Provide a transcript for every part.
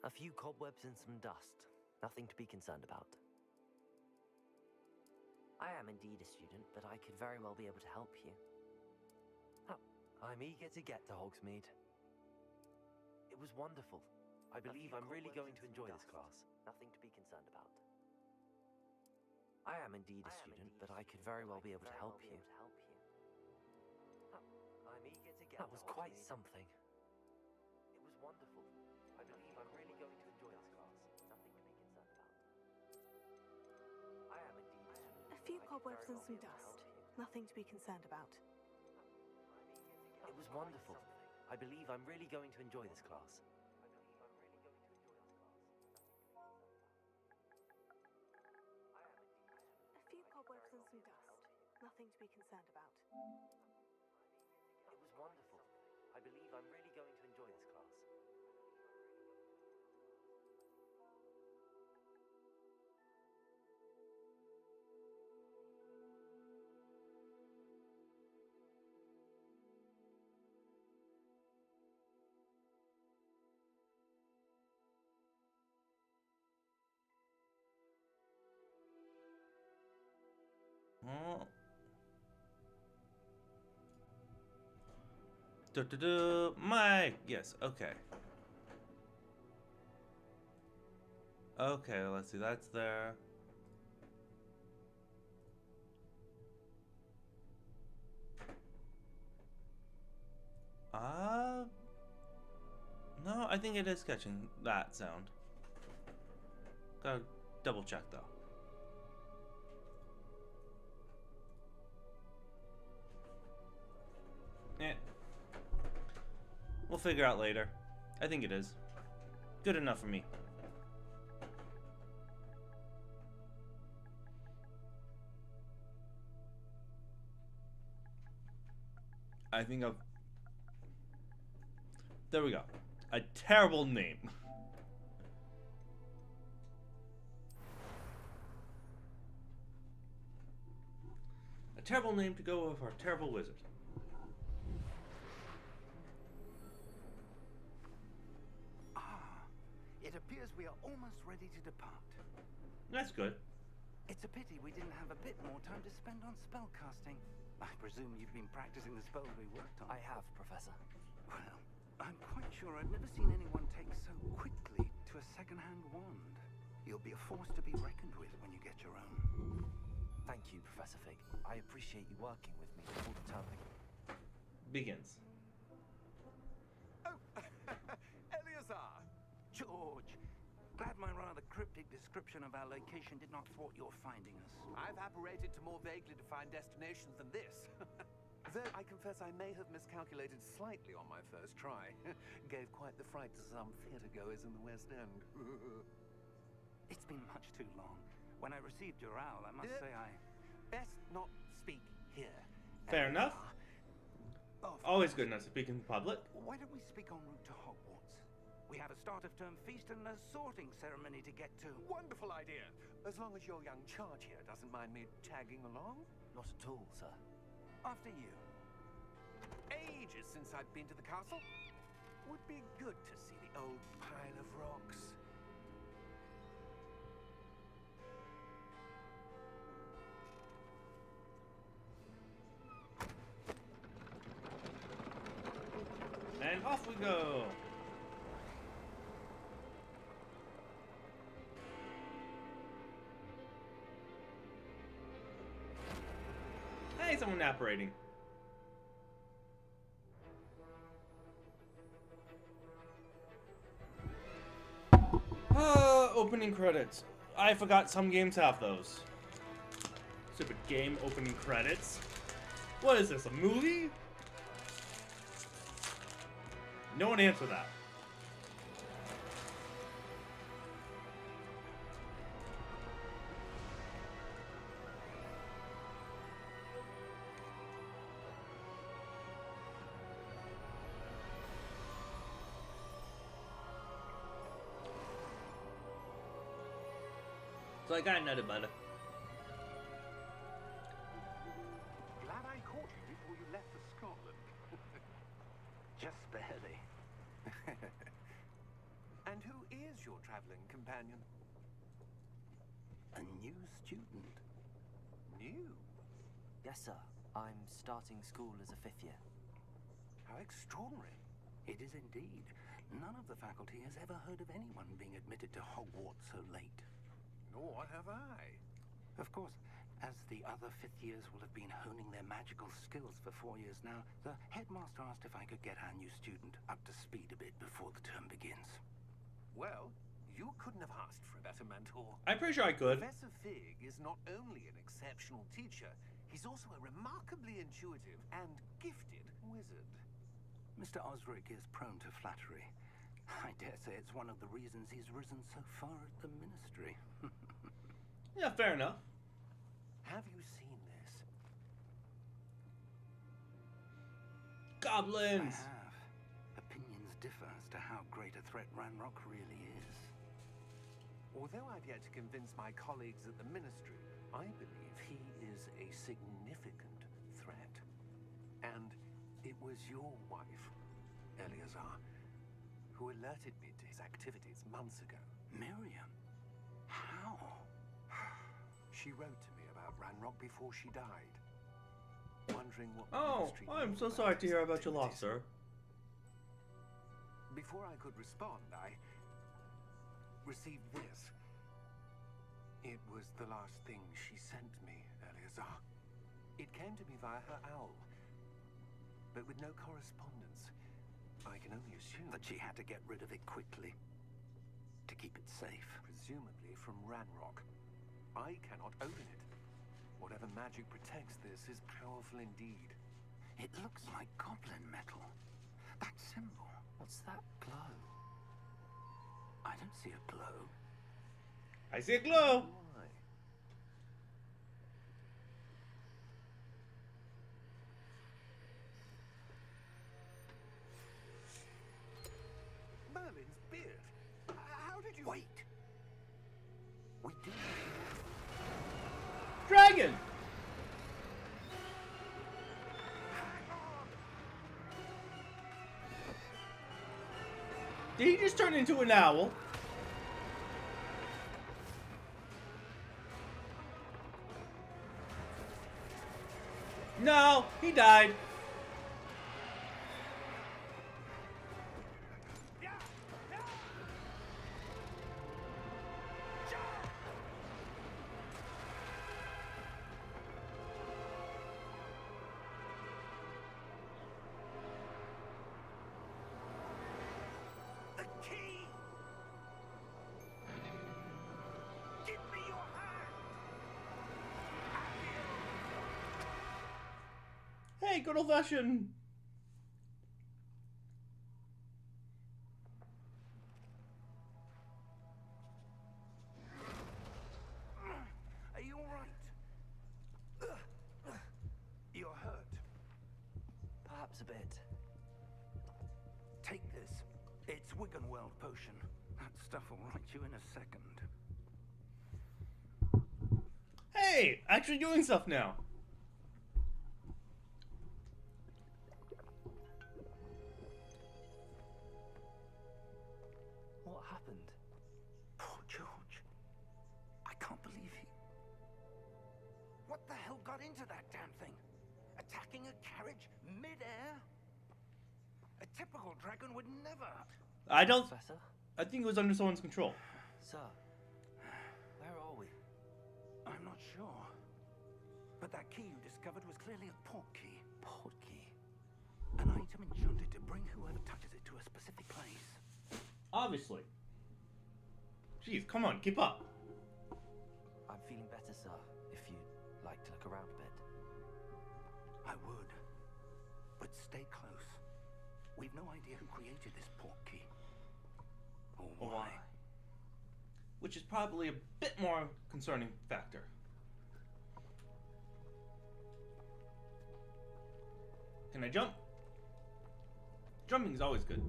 A few cobwebs and some dust. Nothing to be concerned about. I am indeed a student, but I could very well be able to help you. Oh, I'm eager to get to Hogsmeade. It was wonderful. I believe I'm really going to enjoy this class. Nothing to be concerned about. I am indeed a student, but I could very well be able to help you. I'm eager to get. That was quite something. It was wonderful. I believe I'm really going to enjoy this class. Nothing to be concerned about. I am indeed a student. A few cobwebs and some dust. Nothing to be concerned about. It was wonderful. I believe I'm really going to enjoy this class. A few cobwebs and some dust. Nothing to be concerned about. It was wonderful. I believe I'm really going to enjoy this class. Oh. Mike! Yes, okay. Okay, let's see, that's there. No, I think it is catching that sound. Gotta double check though. Eh. We'll figure out later. I think it is. Good enough for me. I think I've... There we go. A terrible name. A terrible name to go with our terrible wizard. It appears we are almost ready to depart. That's good. It's a pity we didn't have a bit more time to spend on spellcasting. I presume you've been practicing the spells we worked on. I have, Professor. Well, I'm quite sure I've never seen anyone take so quickly to a second-hand wand. You'll be a force to be reckoned with when you get your own. Thank you, Professor Fig. I appreciate you working with me before the term Begins. Oh, Eleazar! George, glad my rather cryptic description of our location did not thwart your finding us. I've apparated to more vaguely defined destinations than this. Though I confess I may have miscalculated slightly on my first try. Gave quite the fright to some theatergoers in the West End. It's been much too long. When I received your owl, I must say I... Best not speak here. Fair enough. Of Always course. good enough to speak in public. Why don't we speak en route to Hogwarts? We have a start-of-term feast and a sorting ceremony to get to. Wonderful idea. As long as your young charge here doesn't mind me tagging along. Not at all, sir. After you. Ages since I've been to the castle. Would be good to see the old pile of rocks. And off we go. Hey, someone apparating. Opening credits. I forgot some games have those. Stupid game opening credits. What is this, a movie? No one answer that. So I got another butter. Glad I caught you before you left for Scotland. Just barely. And And who is your traveling companion? A new student. New? Yes, sir. I'm starting school as a 5th year. How extraordinary. It is indeed. None of the faculty has ever heard of anyone being admitted to Hogwarts so late. Nor have I. Of course, as the other 5th years will have been honing their magical skills for 4 years now, the headmaster asked if I could get our new student up to speed a bit before the term begins. Well, you couldn't have asked for a better mentor. I'm pretty sure I could. Professor Fig is not only an exceptional teacher, he's also a remarkably intuitive and gifted wizard. Mr. Osric is prone to flattery. I dare say it's one of the reasons he's risen so far at the ministry. Yeah, fair enough. Have you seen this? Goblins! I have. Opinions differ as to how great a threat Ranrock really is. Although I've yet to convince my colleagues at the ministry, I believe he is a significant threat. And it was your wife, Eleazar, who alerted me to his activities months ago. Miriam? How? She wrote to me about Ranrock before she died, wondering what the Oh, ministry I'm knew so about sorry his to hear about your loss, activities. sir. Before I could respond, I received this. It was the last thing she sent me, Eleazar. It came to me via her owl, but with no correspondence. I can only assume That she had to get rid of it quickly. To keep it safe. presumably from Ranrock. I cannot open it. Whatever magic protects this is powerful indeed. It looks like goblin metal. That symbol. What's that glow? I don't see a glow. I see a glow! Why? Merlin's beard. How did you... Wait. We do. Dragon! Did he just turn into an owl? No, he died. The key! Give me your hand! Hey, good old fashioned. Are you alright? You're hurt. Perhaps a bit. Take this. It's Wiggenweld potion. That stuff will right you in a second. Hey, actually doing stuff now. What happened? Poor George. I can't believe he... What the hell got into that damn thing? Attacking a carriage mid-air? A typical dragon would never... I don't. Professor? I think it was under someone's control. Sir? Where are we? I'm not sure. But that key you discovered was clearly a port key. Port key. An item enchanted to bring whoever touches it to a specific place. Obviously. Jeez, come on, keep up. I'm feeling better, sir, if you'd like to look around a bit. I would. But stay close. We've no idea who created this port key. Or why. Which is probably a bit more concerning factor. Can I jump? Jumping is always good.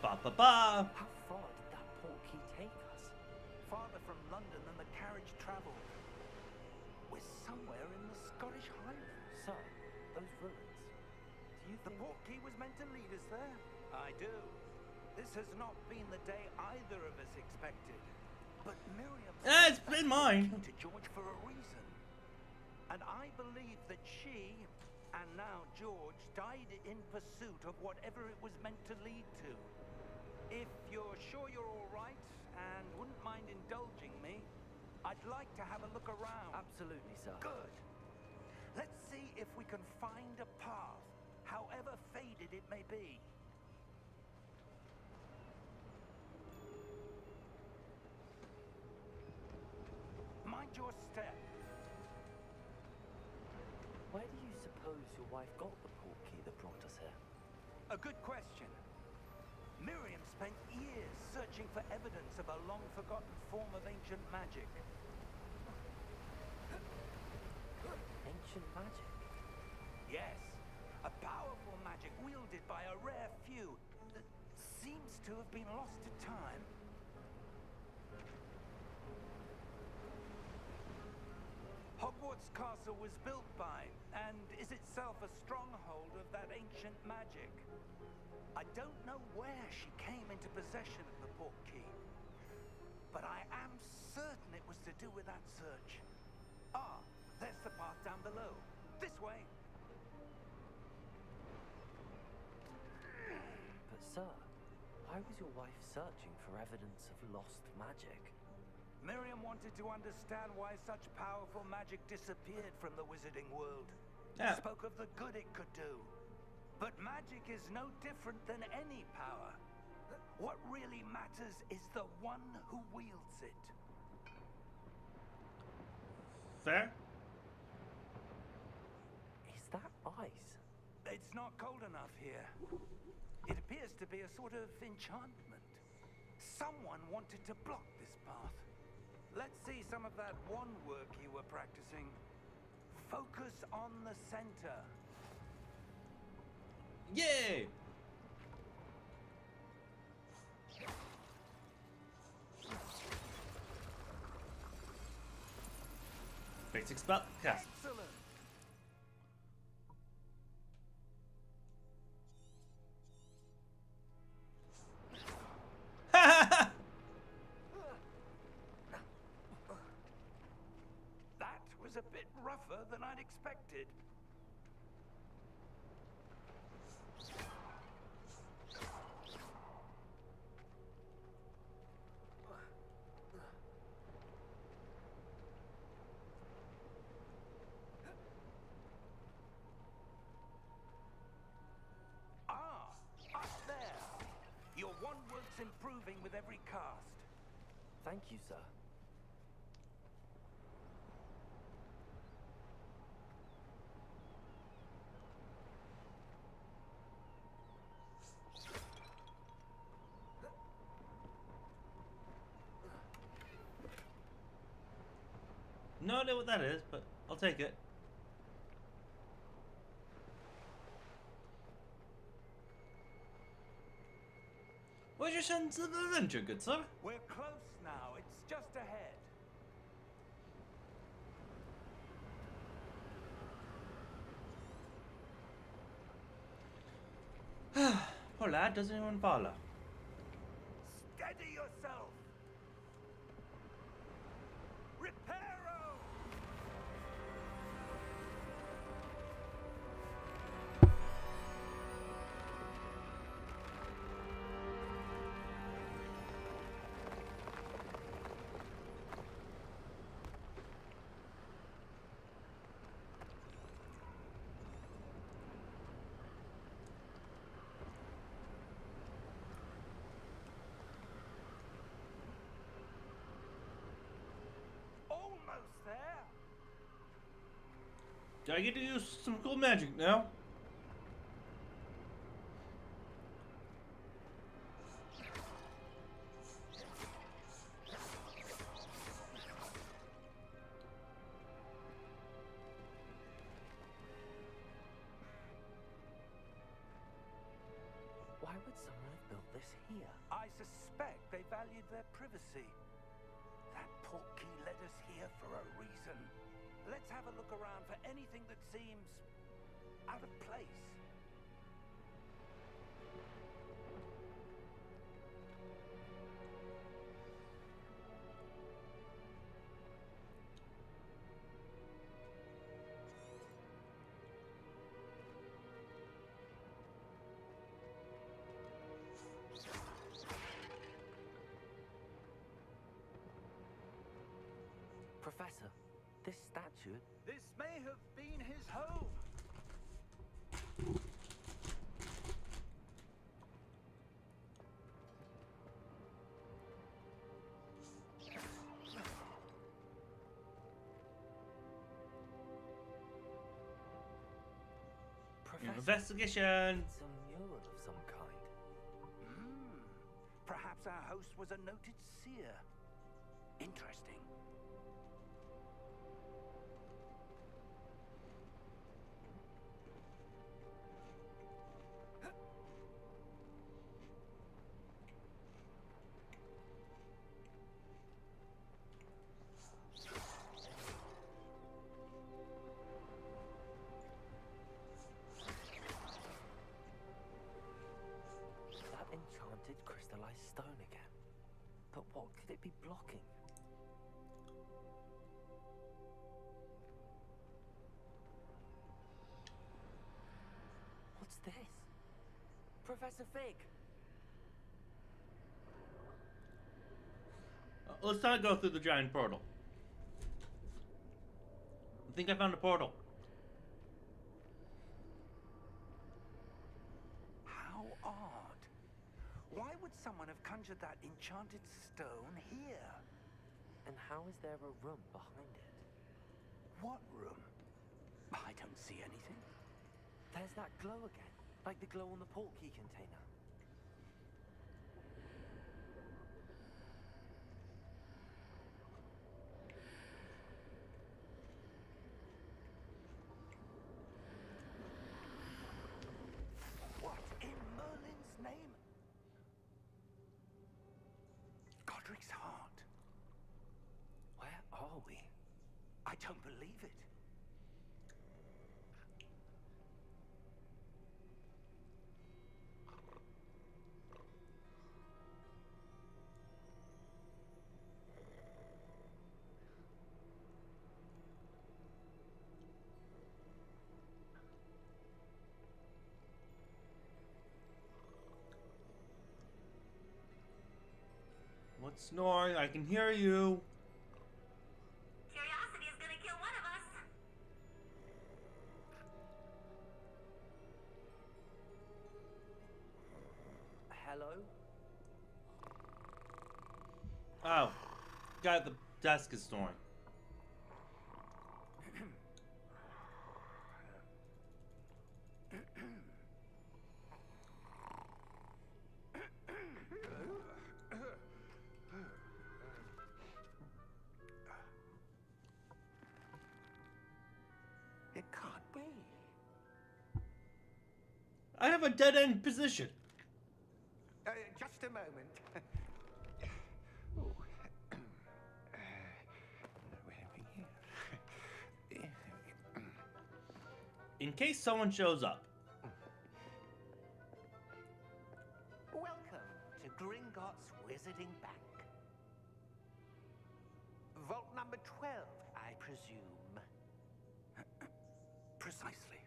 Ba ba ba! How far did that port key take us? Farther from London than the carriage traveled. We're somewhere in the Scottish Highlands. Sir, those ruins. Do you The think... Portkey was meant to lead us there? I do. This has not been the day either of us expected. But Miriam... It's been mine. ...to George for a reason. And I believe that she, and now George, died in pursuit of whatever it was meant to lead to. If you're sure you're all right, and wouldn't mind indulging me, I'd like to have a look around. Absolutely, sir. Good. Let's see if we can find a path, however faded it may be. Mind your step. Where do you suppose your wife got the portkey that brought us here? A good question. Miriam spent years searching for evidence of a long-forgotten form of ancient magic. Ancient magic? Yes, a powerful magic wielded by a rare few that seems to have been lost to time. Hogwarts Castle was built by, and is itself a stronghold of that ancient magic. I don't know where she came into possession of the Portkey, but I am certain it was to do with that search. Ah, there's the path down below. This way. But sir, why was your wife searching for evidence of lost magic? Miriam wanted to understand why such powerful magic disappeared from the wizarding world. Yeah. Spoke of the good it could do. But magic is no different than any power. What really matters is the one who wields it. Fair? Is that ice? It's not cold enough here. It appears to be a sort of enchantment. Someone wanted to block this path. Let's see some of that wand work you were practicing. Focus on the center. Yay! Basic spell cast. Excellent. That was a bit rougher than I'd expected. Ah, up there. Your wand work's improving with every cast. Thank you, sir. No idea what that is, but I'll take it. Where's your sense of adventure, good sir? We're close now. It's just ahead. Poor lad, doesn't even follow. Steady yourself. Reparo! Almost there. Do I get to use some cool magic now? Why would someone have built this here? I suspect they valued their privacy. That Portkey led us here for a reason. Let's have a look around for anything that seems out of place. Professor, this statue... This may have been his home. Professor, Investigation! it's a mural of some kind. Perhaps our host was a noted seer. Interesting. That enchanted crystallized stone again. But what could it be blocking? What's this? Professor Fig! Let's not go through the giant portal. I think I found a portal. How odd. Why would someone have conjured that enchanted stone here? And how is there a room behind it? What room? I don't see anything. There's that glow again, like the glow on the portkey container. What in Merlin's name? Godric's heart. Where are we? I don't believe it. What's snoring? I can hear you. Curiosity is gonna kill one of us. Hello? Oh. Guy at the desk is snoring. It can't be. I have a dead-end position. Just a moment. Oh. Where are we here? In case someone shows up. Welcome to Gringotts Wizarding Bank. Vault number 12, I presume. Precisely.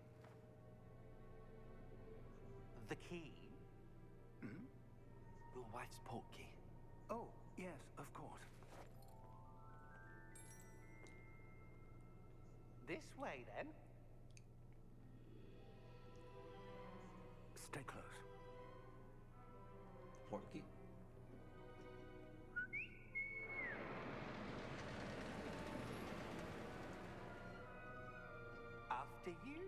The key? Your wife's portkey. Oh, yes, of course. This way, then. Stay close. Portkey. After you.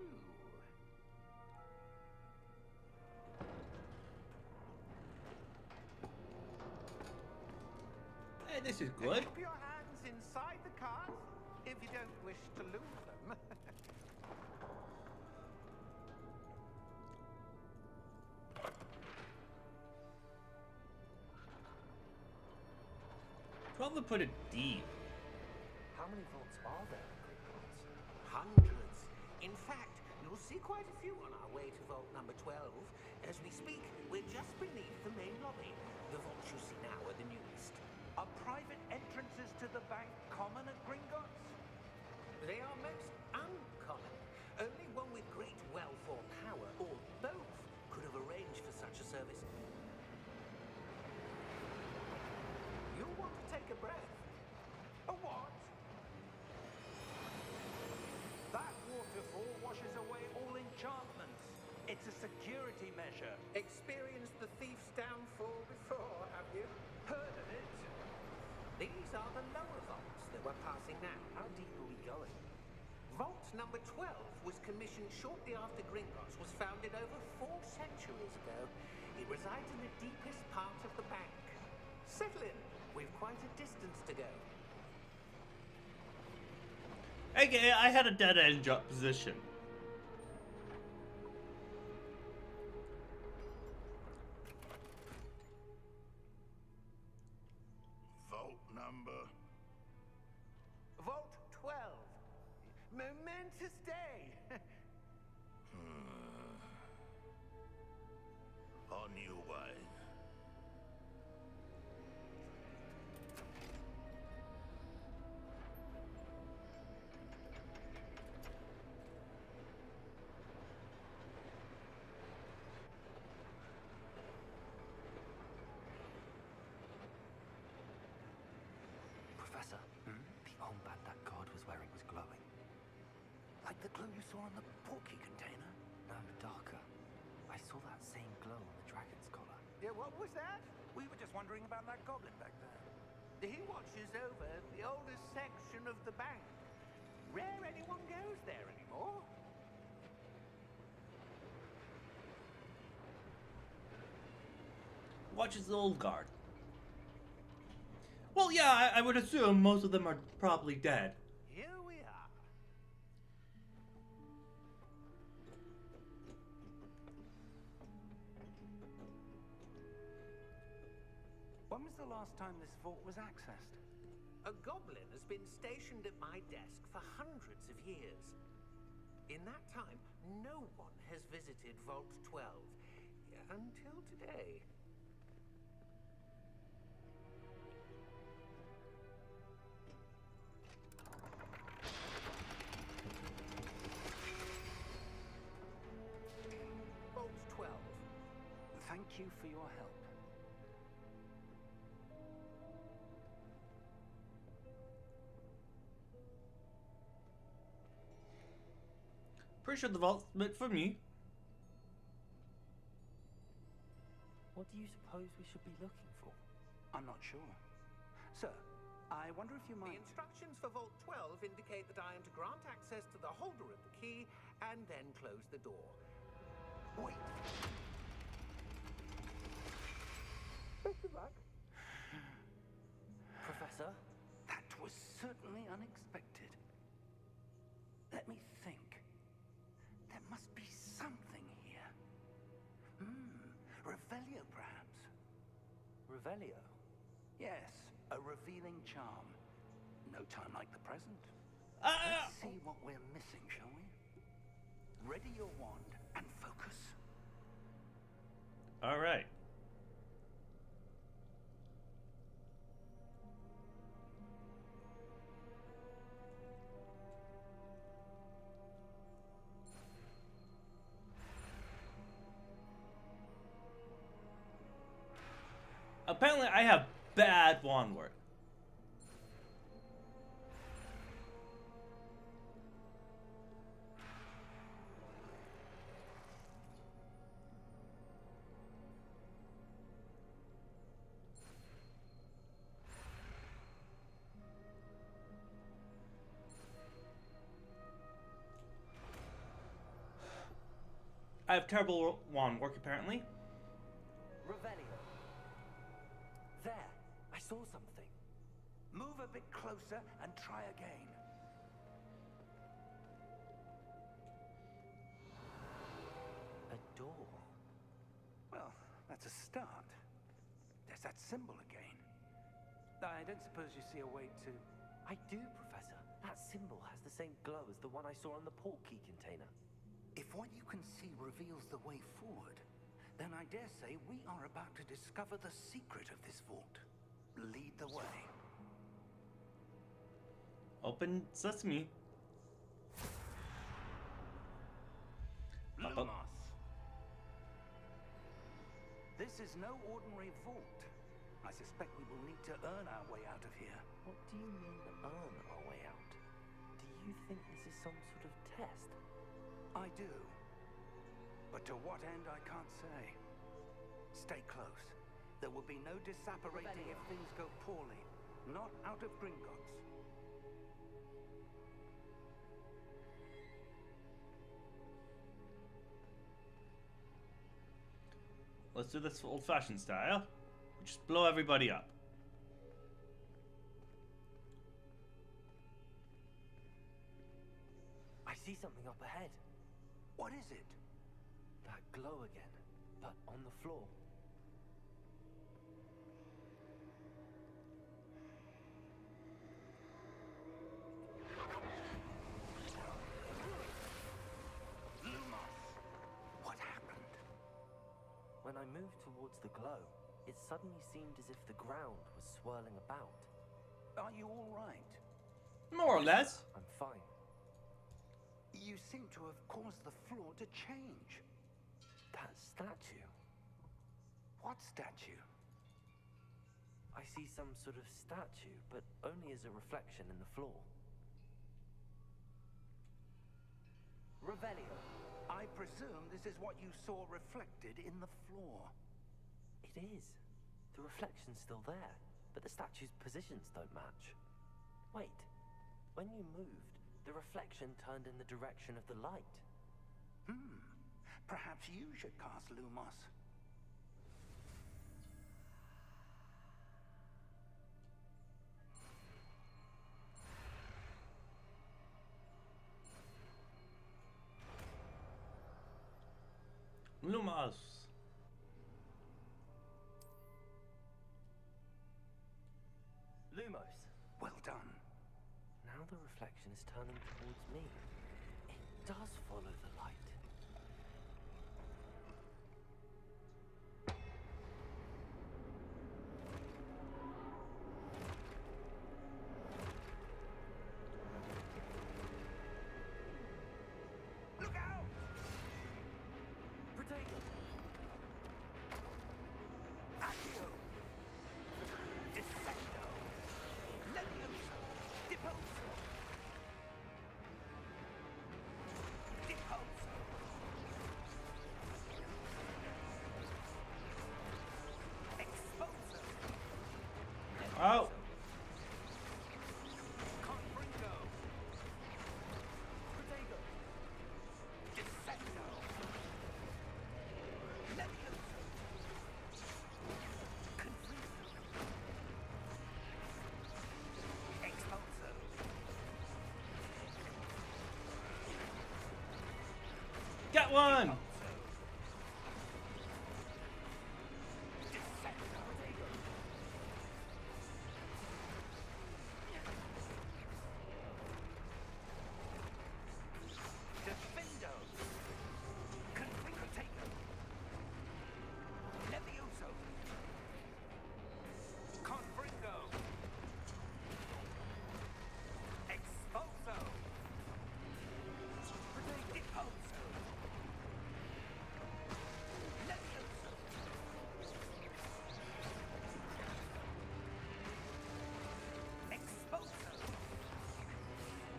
Hey, this is good. Keep your hands inside the cards if you don't wish to lose them. Probably put it deep. How many vaults are there in Gringotts? In fact, you'll see quite a few on our way to vault number 12. As we speak, we're just beneath the main lobby. The vaults you see now are the newest. Are private entrances to the bank common at Gringotts? They are most uncommon. Only one with great wealth or power, or both, could have arranged for such a service. You'll want to take a breath. A what? That waterfall washes away all enchantments. It's a security measure. Experienced the thief's downfall before, have you? Heard of it? These are the lower vaults that we're passing now. How deep are we going? Vault number 12 was commissioned shortly after Gringotts was founded over 4 centuries ago. It resides in the deepest part of the bank. Settle in. We've quite a distance to go. Okay, I had a dead end position. Vault number? Vault 12. Momentous day. On your way. Professor, the armband that guard was wearing was glowing. Like the glow you saw on the porky container? No, darker. I saw that same glow on the dragon's collar. Yeah, what was that? We were just wondering about that goblin back there. He watches over the oldest section of the bank. Rare anyone goes there anymore. Watches the old guard. Well, yeah, I would assume most of them are probably dead. Here we are. When was the last time this vault was accessed? A goblin has been stationed at my desk for hundreds of years. In that time, no one has visited Vault 12 until today. Vault 12. Thank you for your help. Pretty sure the vault's meant for me. What do you suppose we should be looking for? I'm not sure. Sir, I wonder if you The might... instructions for Vault 12 indicate that I am to grant access to the holder of the key and then close the door. Wait. Best of luck. Professor? That was certainly unexpected. Let me think. There must be something here. Revelio, perhaps. Revelio? Yes, a revealing charm. No time like the present. Ah! Let's see what we're missing, shall we? Ready your wand and focus. All right. Apparently, I have bad wand work. I have terrible wand work, apparently. Revelio. There, I saw something. Move a bit closer and try again. A door. Well, that's a start. There's that symbol again. I don't suppose you see a way to... I do, Professor. That symbol has the same glow as the one I saw on the port key container. If what you can see reveals the way forward, then I dare say we are about to discover the secret of this vault. Lead the way. Open sesame. Lumos. This is no ordinary vault. I suspect we will need to earn our way out of here. What do you mean, earn our way out? Do you think this is some sort of test? I do. But to what end, I can't say. Stay close. There will be no disapparating if things go poorly. Not out of Gringotts. Let's do this old-fashioned style. Just blow everybody up. I see something up ahead. What is it? That glow again, but on the floor. Lumos! What happened? When I moved towards the glow, it suddenly seemed as if the ground was swirling about. Are you all right? More or less. I'm fine. You seem to have caused the floor to change. That statue. What statue? I see some sort of statue, but only as a reflection in the floor. Revelio. I presume this is what you saw reflected in the floor. It is. The reflection's still there, but the statue's positions don't match. Wait. When you moved, the reflection turned in the direction of the light. Perhaps you should cast Lumos. Lumos. Lumos. Well done. Now the reflection is turning towards me. It does follow the light. Look out! Protego! Accio! Dissecto! Levioso! Deposo! Deposo! Exposo! Oh. Confringo! Protego! Dissecto! Levioso! Confringo! Exposo! Get one. Defendo! Confringo! Levioso! Confringo! Exposo! Deposo! Levioso! Exposo!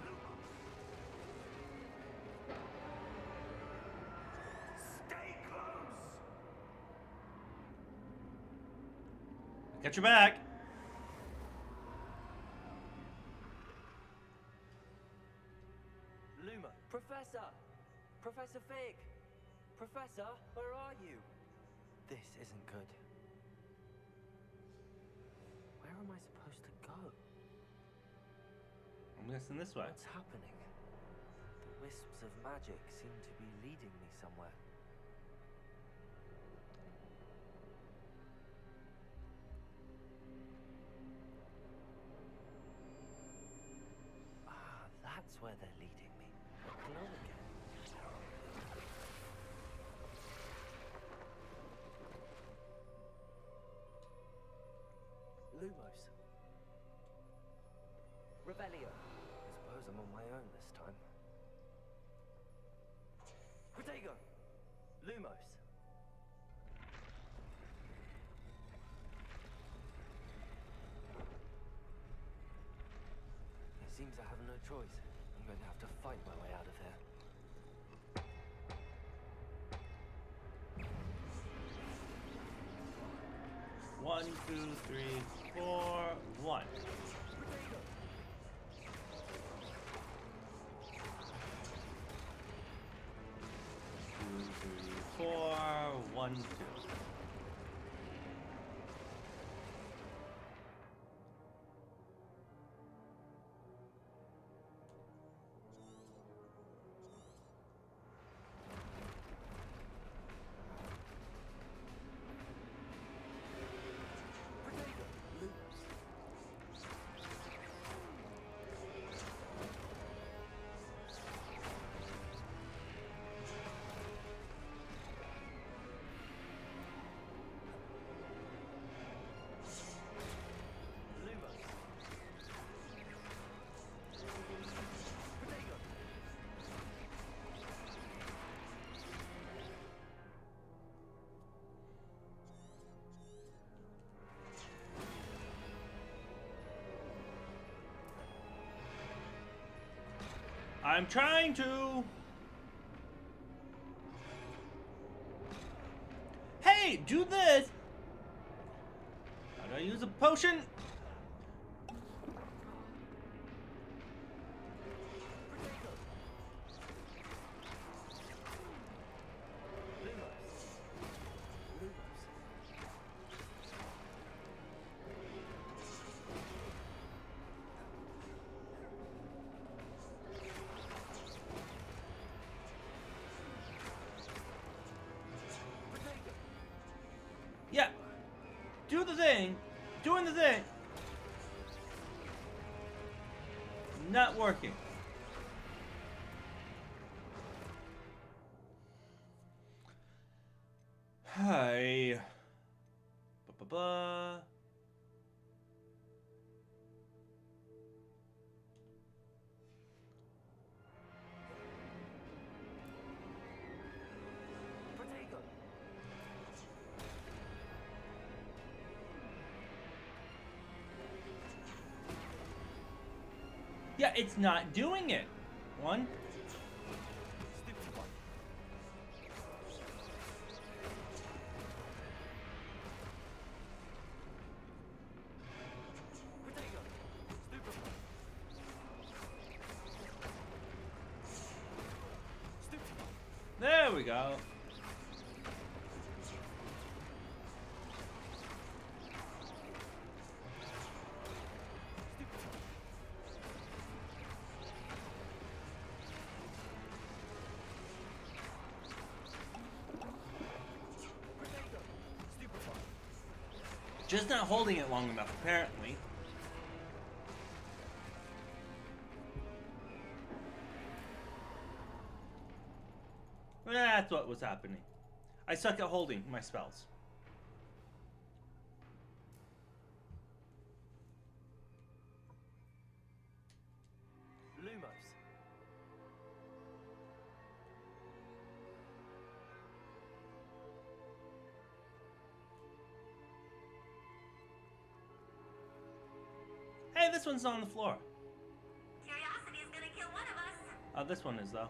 Lumos! Stay close! Get your back. Luma! Professor! Professor Fig! Professor, where are you? This isn't good. Where am I supposed to go? I'm guessing this way. What's happening? The wisps of magic seem to be leading me somewhere. Ah, Revelio. I suppose I'm on my own this time. Protego! Lumos. It seems I have no choice. I'm going to have to fight my way out of here. 1, 2, 3, 4, 1. 2, 3, 4, 1, 2. I'm trying to. Hey, do this. How do I use a potion? Yeah. Do the thing. Doing the thing. Not working. Hi. Ba-ba-ba. Yeah, it's not doing it. 1. There we go. Just not holding it long enough, apparently. That's what was happening. I suck at holding my spells. Lumos. Hey, this one's on the floor. Curiosity is gonna kill one of us. Oh, this one is, though.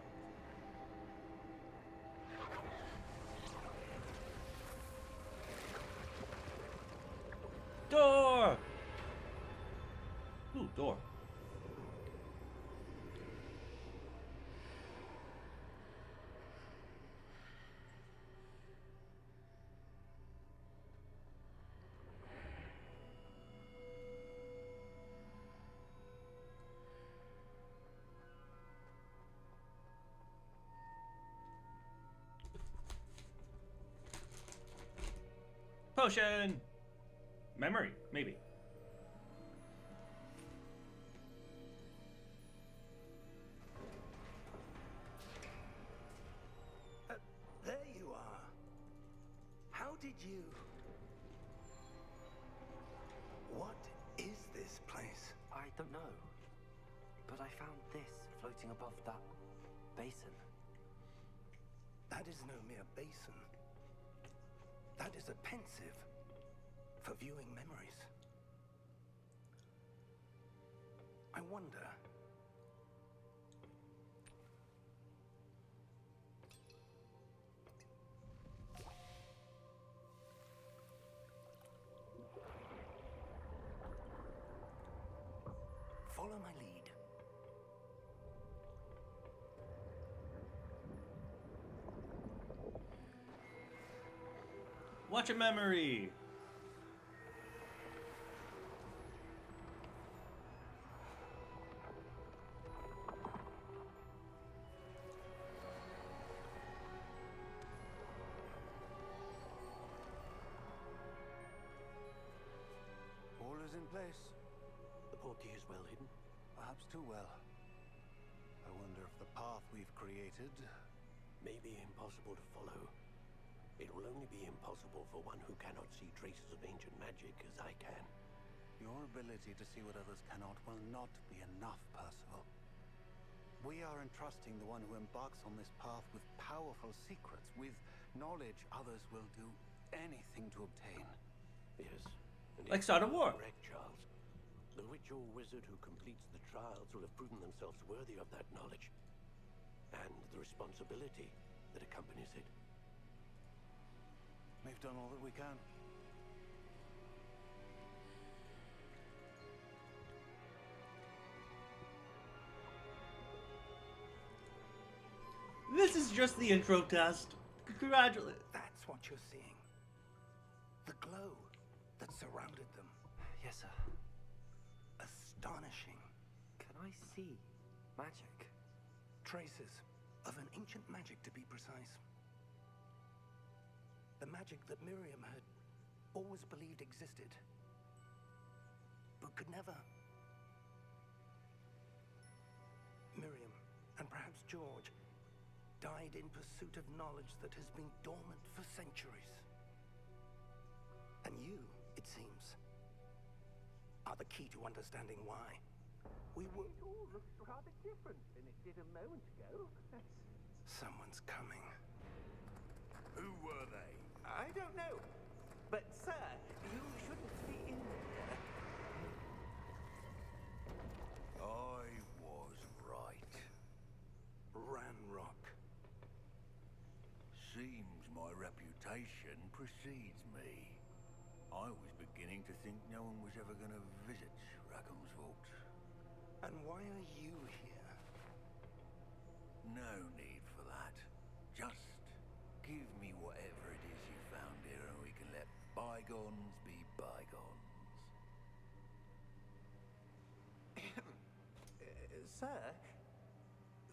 Door! Ooh, door. Potion! Memory, maybe. There you are. How did you... What is this place? I don't know. But I found this floating above that basin. That is no mere basin. That is a pensive for viewing memories. I wonder. Follow my lead. Watch a memory. All is in place. The portkey is well hidden. Perhaps too well. I wonder if the path we've created... May be impossible to follow. It will only be impossible for one who cannot see traces of ancient magic as I can. Your ability to see what others cannot will not be enough, Percival. We are entrusting the one who embarks on this path with powerful secrets, with knowledge others will do anything to obtain. Yes. And Like if Start of you War. are correct, Charles. The witch or wizard who completes the trials will have proven themselves worthy of that knowledge. And the responsibility that accompanies it. We've done all that we can. This is just the intro test. Congratulations. That's what you're seeing. The glow that surrounded them. Yes, sir. Astonishing. Can I see magic? Traces of an ancient magic, to be precise. The magic that Miriam had always believed existed, but could never. Miriam, and perhaps George, died in pursuit of knowledge that has been dormant for centuries. And you, it seems, are the key to understanding why. We were... It all looks rather different than it did a moment ago. Someone's coming. Who were they? I don't know. But, sir, you shouldn't be in there. I was right. Ranrock. Seems my reputation precedes me. I was beginning to think no one was ever going to visit Rackham's Vault. And why are you here? No need for that. Just give me whatever it is you found here and we can let bygones be bygones. Sir,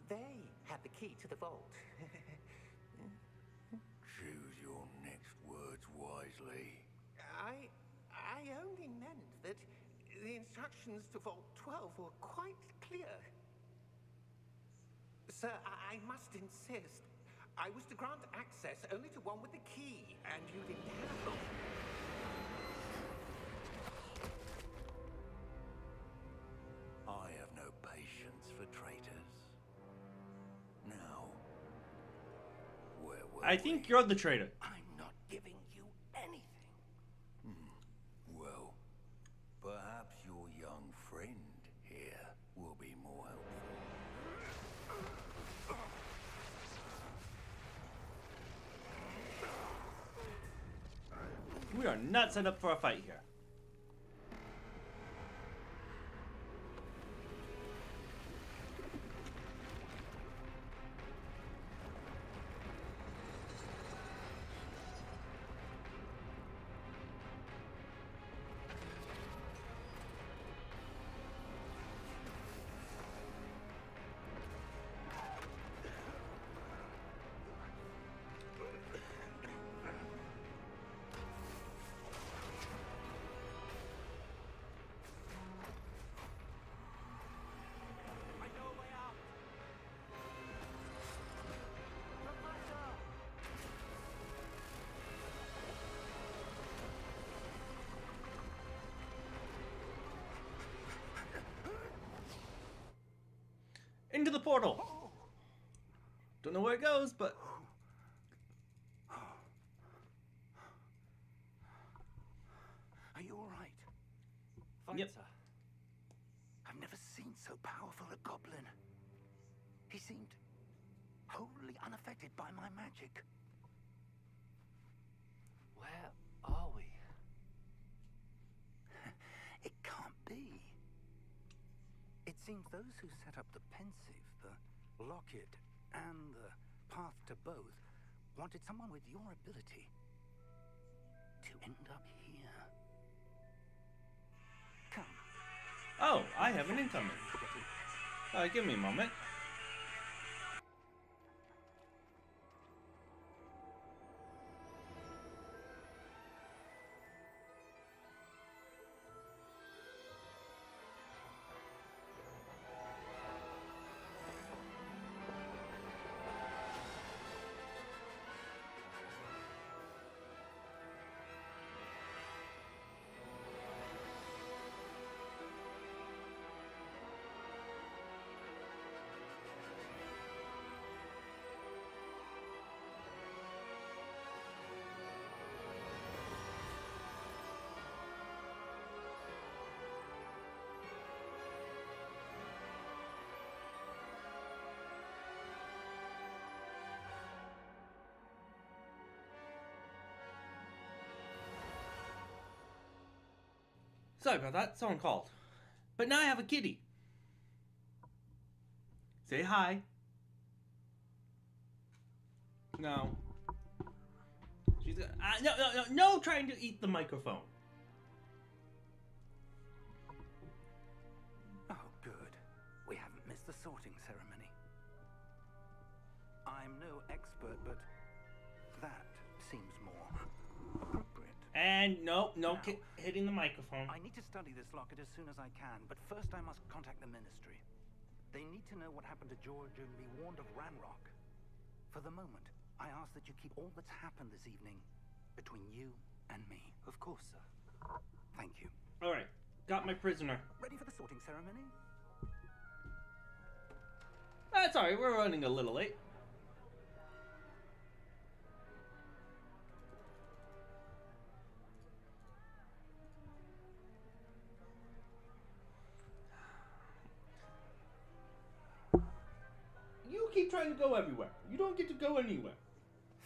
they have the key to the vault. Choose your next words wisely. I only meant that the instructions to Vault 12 were quite clear. Sir, I must insist. I was to grant access only to one with the key, and you didn't have it. I have no patience for traitors. Now, where were I think we? you're the traitor. I'm not giving you anything. Well, perhaps your young friend here will be more helpful. We are not set up for a fight here. at the portal. Don't know where it goes, but... Are you all right? Fine, Yep. sir. I've never seen so powerful a goblin. He seemed wholly unaffected by my magic. Where are we? It can't be. It seems those who set up the Pensive, the Locket, and the Path to Both wanted someone with your ability to end up here. Come. Oh, I have an incoming. Give me a moment. Sorry about that. Someone called. But now I have a kitty. Say hi. No. She's no trying to eat the microphone. Oh, good. We haven't missed the sorting ceremony. I'm no expert, but that seems more appropriate. And no Now, hitting the microphone. I need to study this locket as soon as I can, but first I must contact the Ministry. They need to know what happened to George and be warned of Ranrock. For the moment, I ask that you keep all that's happened this evening between you and me. Of course, sir. Thank you. Alright, got my prisoner. Ready for the sorting ceremony? That's alright, we're running a little late. You keep trying to go everywhere. You don't get to go anywhere.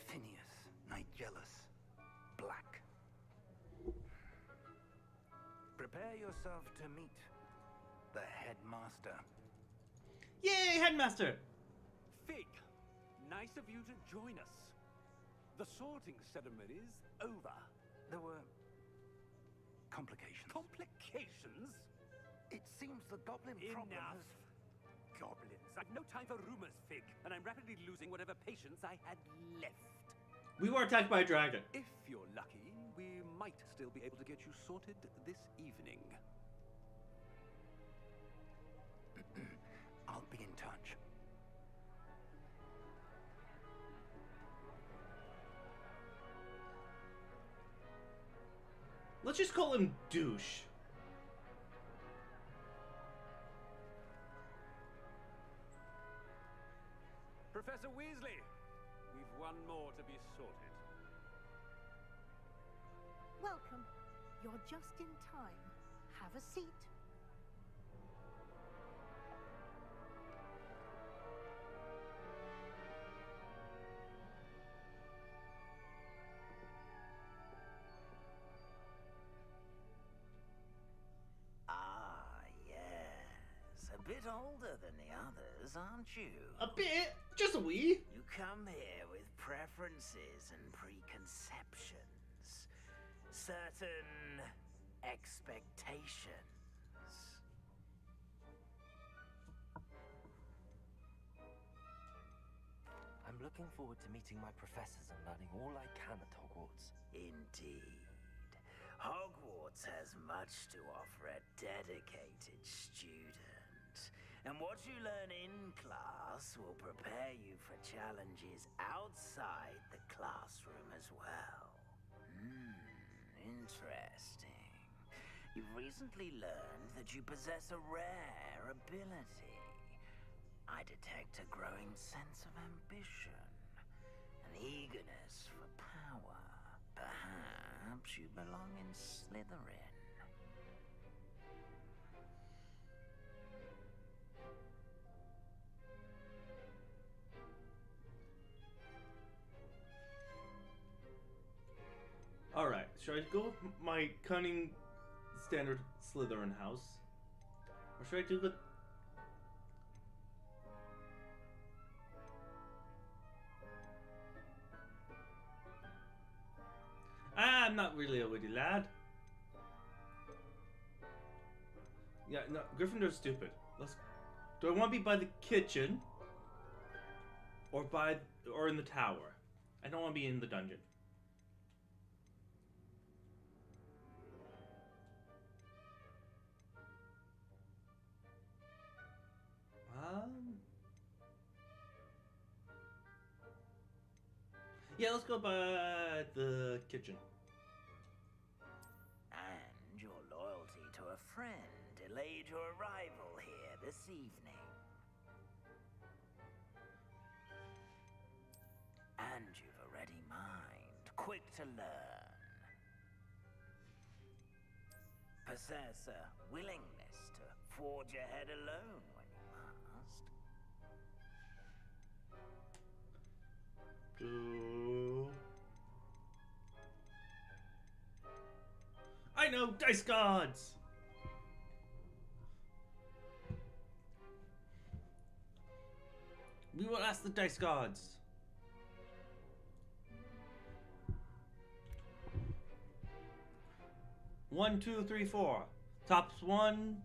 Phineas, Nigellus, Black. Prepare yourself to meet the headmaster. Yay, headmaster! Fig, nice of you to join us. The sorting ceremony's over. There were complications. Complications? It seems the goblin problem Enough. has... Goblins. I've no time for rumors, Fig, and I'm rapidly losing whatever patience I had left. We were attacked by a dragon. If you're lucky, we might still be able to get you sorted this evening. I'll be in touch. Let's just call him Douche. Professor Weasley, we've one more to be sorted. Welcome. You're just in time. Have a seat. Ah, yes. A bit older than the others, aren't you? A bit? Just a wee? You come here with preferences and preconceptions. Certain expectations. I'm looking forward to meeting my professors and learning all I can at Hogwarts. Indeed. Hogwarts has much to offer a dedicated student. And what you learn in class will prepare you for challenges outside the classroom as well. Interesting. You've recently learned that you possess a rare ability. I detect a growing sense of ambition, an eagerness for power. Perhaps you belong in Slytherin. Alright, should I go with my cunning standard Slytherin house? Or should I do the... I'm not really a witty lad. Yeah, no, Gryffindor's stupid. Do I want to be by the kitchen? Or in the tower? I don't want to be in the dungeon. Yeah, let's go by the kitchen. And your loyalty to a friend delayed your arrival here this evening. And you've a ready mind, quick to learn. Possess a willingness to forge ahead alone when you must. I know, dice gods! We will ask the dice gods. One, 2, 3, 4. Tops 1,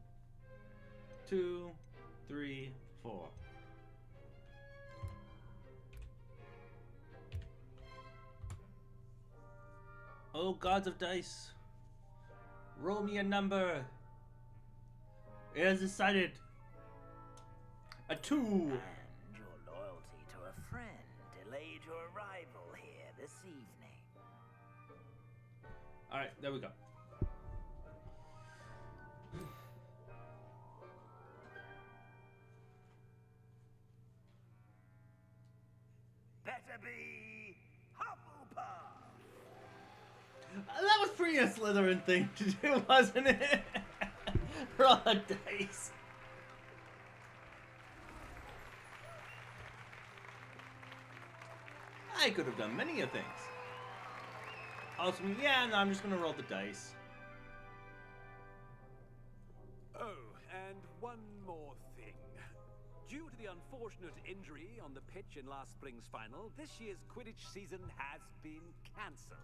2, 3, 4. Oh, gods of dice. Roll me a number. It is decided. A 2. And your loyalty to a friend delayed your arrival here this evening. Alright, there we go. Better be Hufflepuff. That was pretty a Slytherin thing to do, wasn't it? Roll a dice. I could have done many of things. Also, yeah, no, I'm just gonna roll the dice. Oh, and one more thing. Due to the unfortunate injury on the pitch in last spring's final, this year's Quidditch season has been cancelled.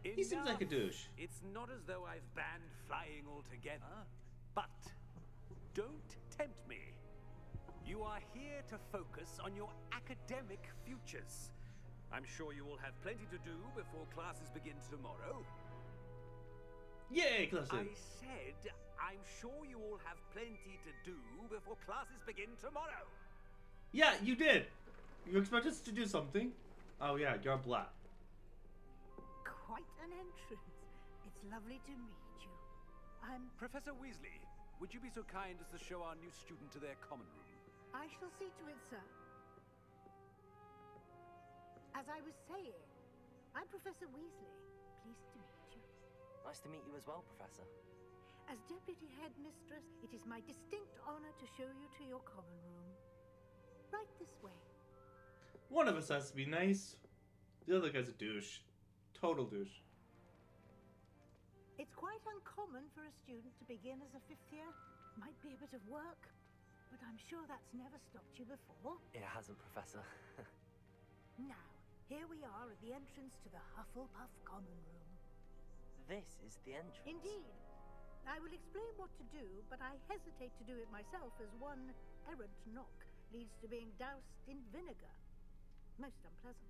He seems like a douche. It's not as though I've banned flying altogether, but don't tempt me. You are here to focus on your academic futures. I'm sure you will have plenty to do before classes begin tomorrow. Yay, classes! I said, I'm sure you all have plenty to do before classes begin tomorrow. Yeah, you did. You expect us to do something? Oh yeah, you're black. Quite an entrance. It's lovely to meet you. I'm... Professor Weasley, would you be so kind as to show our new student to their common room? I shall see to it, sir. As I was saying, I'm Professor Weasley. Pleased to meet you. Nice to meet you as well, Professor. As Deputy Headmistress, it is my distinct honor to show you to your common room. Right this way. One of us has to be nice. The other guy's a douche. Total douche. It's quite uncommon for a student to begin as a 5th year. Might be a bit of work, but I'm sure that's never stopped you before. It hasn't, Professor. Now, here we are at the entrance to the Hufflepuff common room. This is the entrance. Indeed. I will explain what to do, but I hesitate to do it myself as one errant knock leads to being doused in vinegar. Most unpleasant.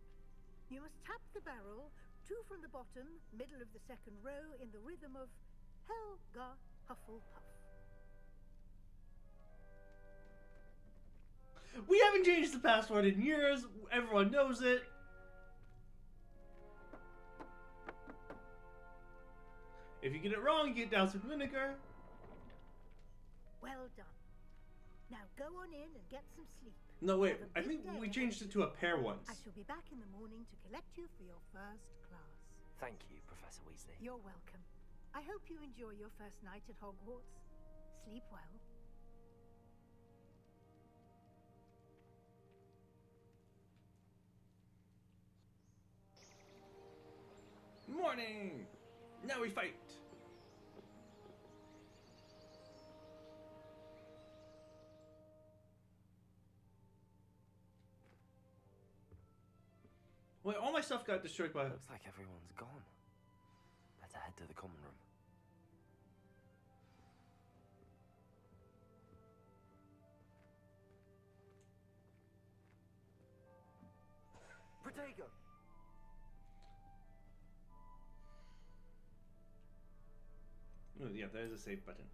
You must tap the barrel, 2 from the bottom, middle of the 2nd row, in the rhythm of Helga Hufflepuff. We haven't changed the password in years. Everyone knows it. If you get it wrong, you get doused with vinegar. Well done. Now go on in and get some sleep. No, wait. Have a I big think day we ahead changed of it you. to a pair once. I shall be back in the morning to collect you for your first class. Thank you, Professor Weasley. You're welcome. I hope you enjoy your first night at Hogwarts. Sleep well. Morning! Now we fight! Wait, all my stuff got destroyed by... Looks like everyone's gone. Better head to the common room. Protego! Oh, yeah, there's a save button.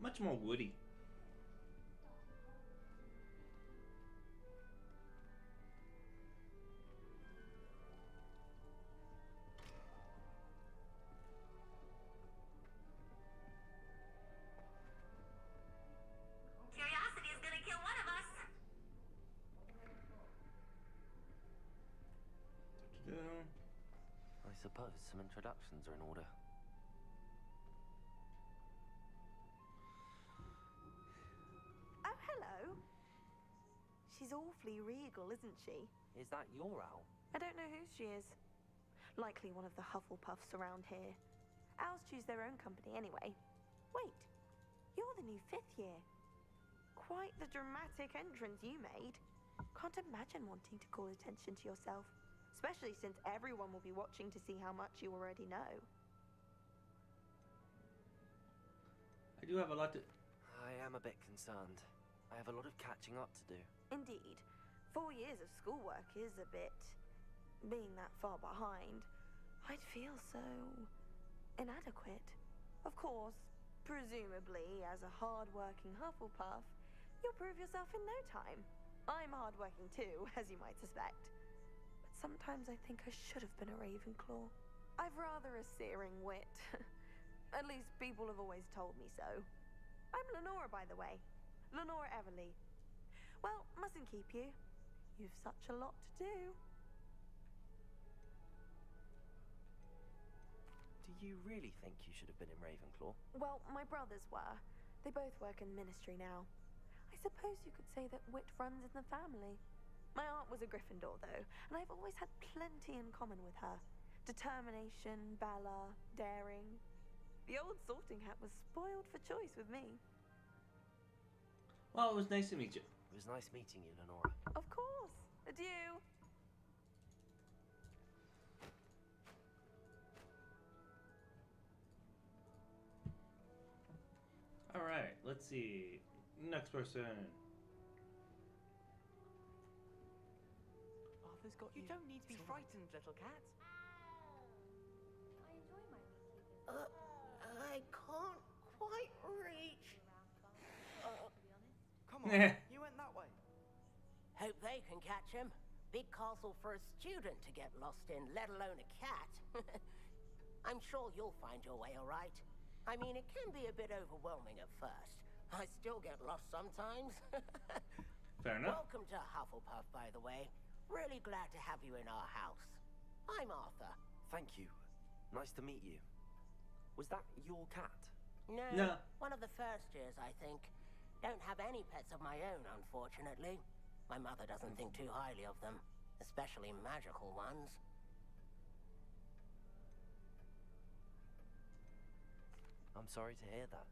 Much more woody. Curiosity is gonna kill one of us. I suppose some introductions are in order. Oh, hello. She's awfully regal, isn't she? Is that your owl? I don't know who she is. Likely one of the Hufflepuffs around here. Owls choose their own company anyway. Wait, you're the new 5th year. Quite the dramatic entrance you made. Can't imagine wanting to call attention to yourself, especially since everyone will be watching to see how much you already know. I do have a lot to... I am a bit concerned. I have a lot of catching up to do. Indeed. 4 years of schoolwork is a bit... being that far behind. I'd feel so... inadequate. Of course, presumably, as a hard-working Hufflepuff, you'll prove yourself in no time. I'm hard-working too, as you might suspect. But sometimes I think I should have been a Ravenclaw. I've rather a searing wit. At least people have always told me so. I'm Lenora, by the way. Lenora Everly. Well, mustn't keep you. You've such a lot to do. Do you really think you should have been in Ravenclaw? Well, my brothers were. They both work in the Ministry now. I suppose you could say that wit runs in the family. My aunt was a Gryffindor, though, and I've always had plenty in common with her. Determination, valor, daring. The old sorting hat was spoiled for choice with me. Well, it was nice to meet you. It was nice meeting you, Lenora. Of course. Adieu. Alright, let's see. Next person. Arthur's got you. You don't need to be frightened, little cat. I can't quite reach. Come on, you went that way. Hope they can catch him. Big castle for a student to get lost in, let alone a cat. I'm sure you'll find your way all right. I mean, it can be a bit overwhelming at first. I still get lost sometimes. Fair enough. Welcome to Hufflepuff, by the way. Really glad to have you in our house. I'm Arthur. Thank you. Nice to meet you. Was that your cat? No. One of the first years, I think. Don't have any pets of my own, unfortunately. My mother doesn't think too highly of them, especially magical ones. I'm sorry to hear that.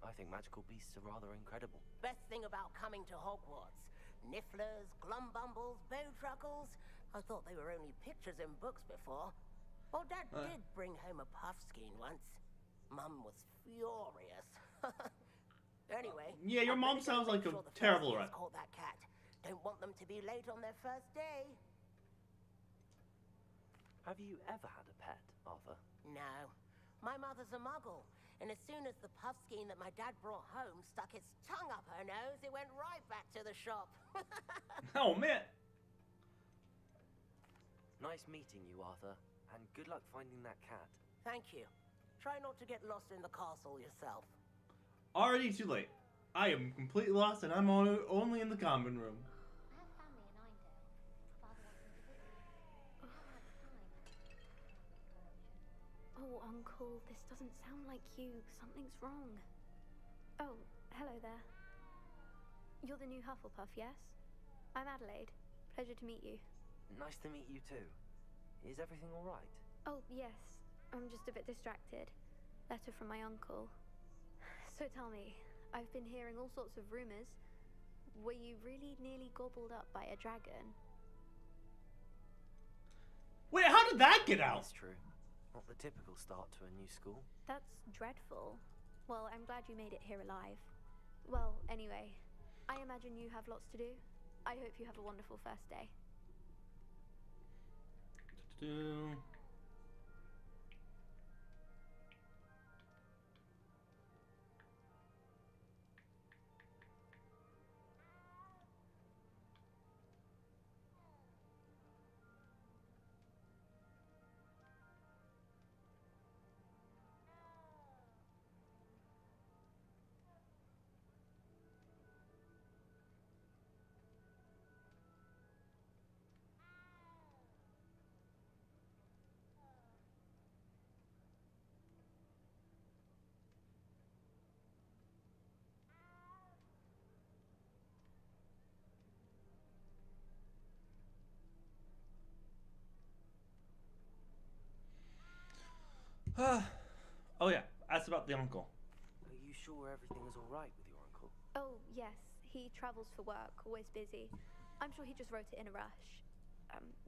I think magical beasts are rather incredible. Best thing about coming to Hogwarts. Nifflers, Glumbumbles, Bowtruckles. I thought they were only pictures in books before. Well, Dad did bring home a Puffskein once. Mum was furious. Anyway. Yeah, your mom sounds like a terrible rat. Caught that cat. Don't want them to be late on their first day. Have you ever had a pet, Arthur? No. My mother's a muggle. And as soon as the puffskein that my dad brought home stuck its tongue up her nose, it went right back to the shop. Oh, man. Nice meeting you, Arthur. And good luck finding that cat. Thank you. Try not to get lost in the castle yourself. Already too late. I am completely lost and I'm only in the common room. I have family in Eindale. Father wants me to visit. I haven't had time. Oh, Uncle, this doesn't sound like you. Something's wrong. Oh, hello there. You're the new Hufflepuff, yes? I'm Adelaide. Pleasure to meet you. Nice to meet you too. Is everything all right? Oh, yes. I'm just a bit distracted. Letter from my uncle. So tell me, I've been hearing all sorts of rumors. Were you really nearly gobbled up by a dragon? Wait, how did that get out? That's true. Not the typical start to a new school. That's dreadful. Well, I'm glad you made it here alive. Well, anyway, I imagine you have lots to do. I hope you have a wonderful first day. Oh yeah, ask about the uncle. Are you sure everything is all right with your uncle? Oh, yes. He travels for work, always busy. I'm sure he just wrote it in a rush.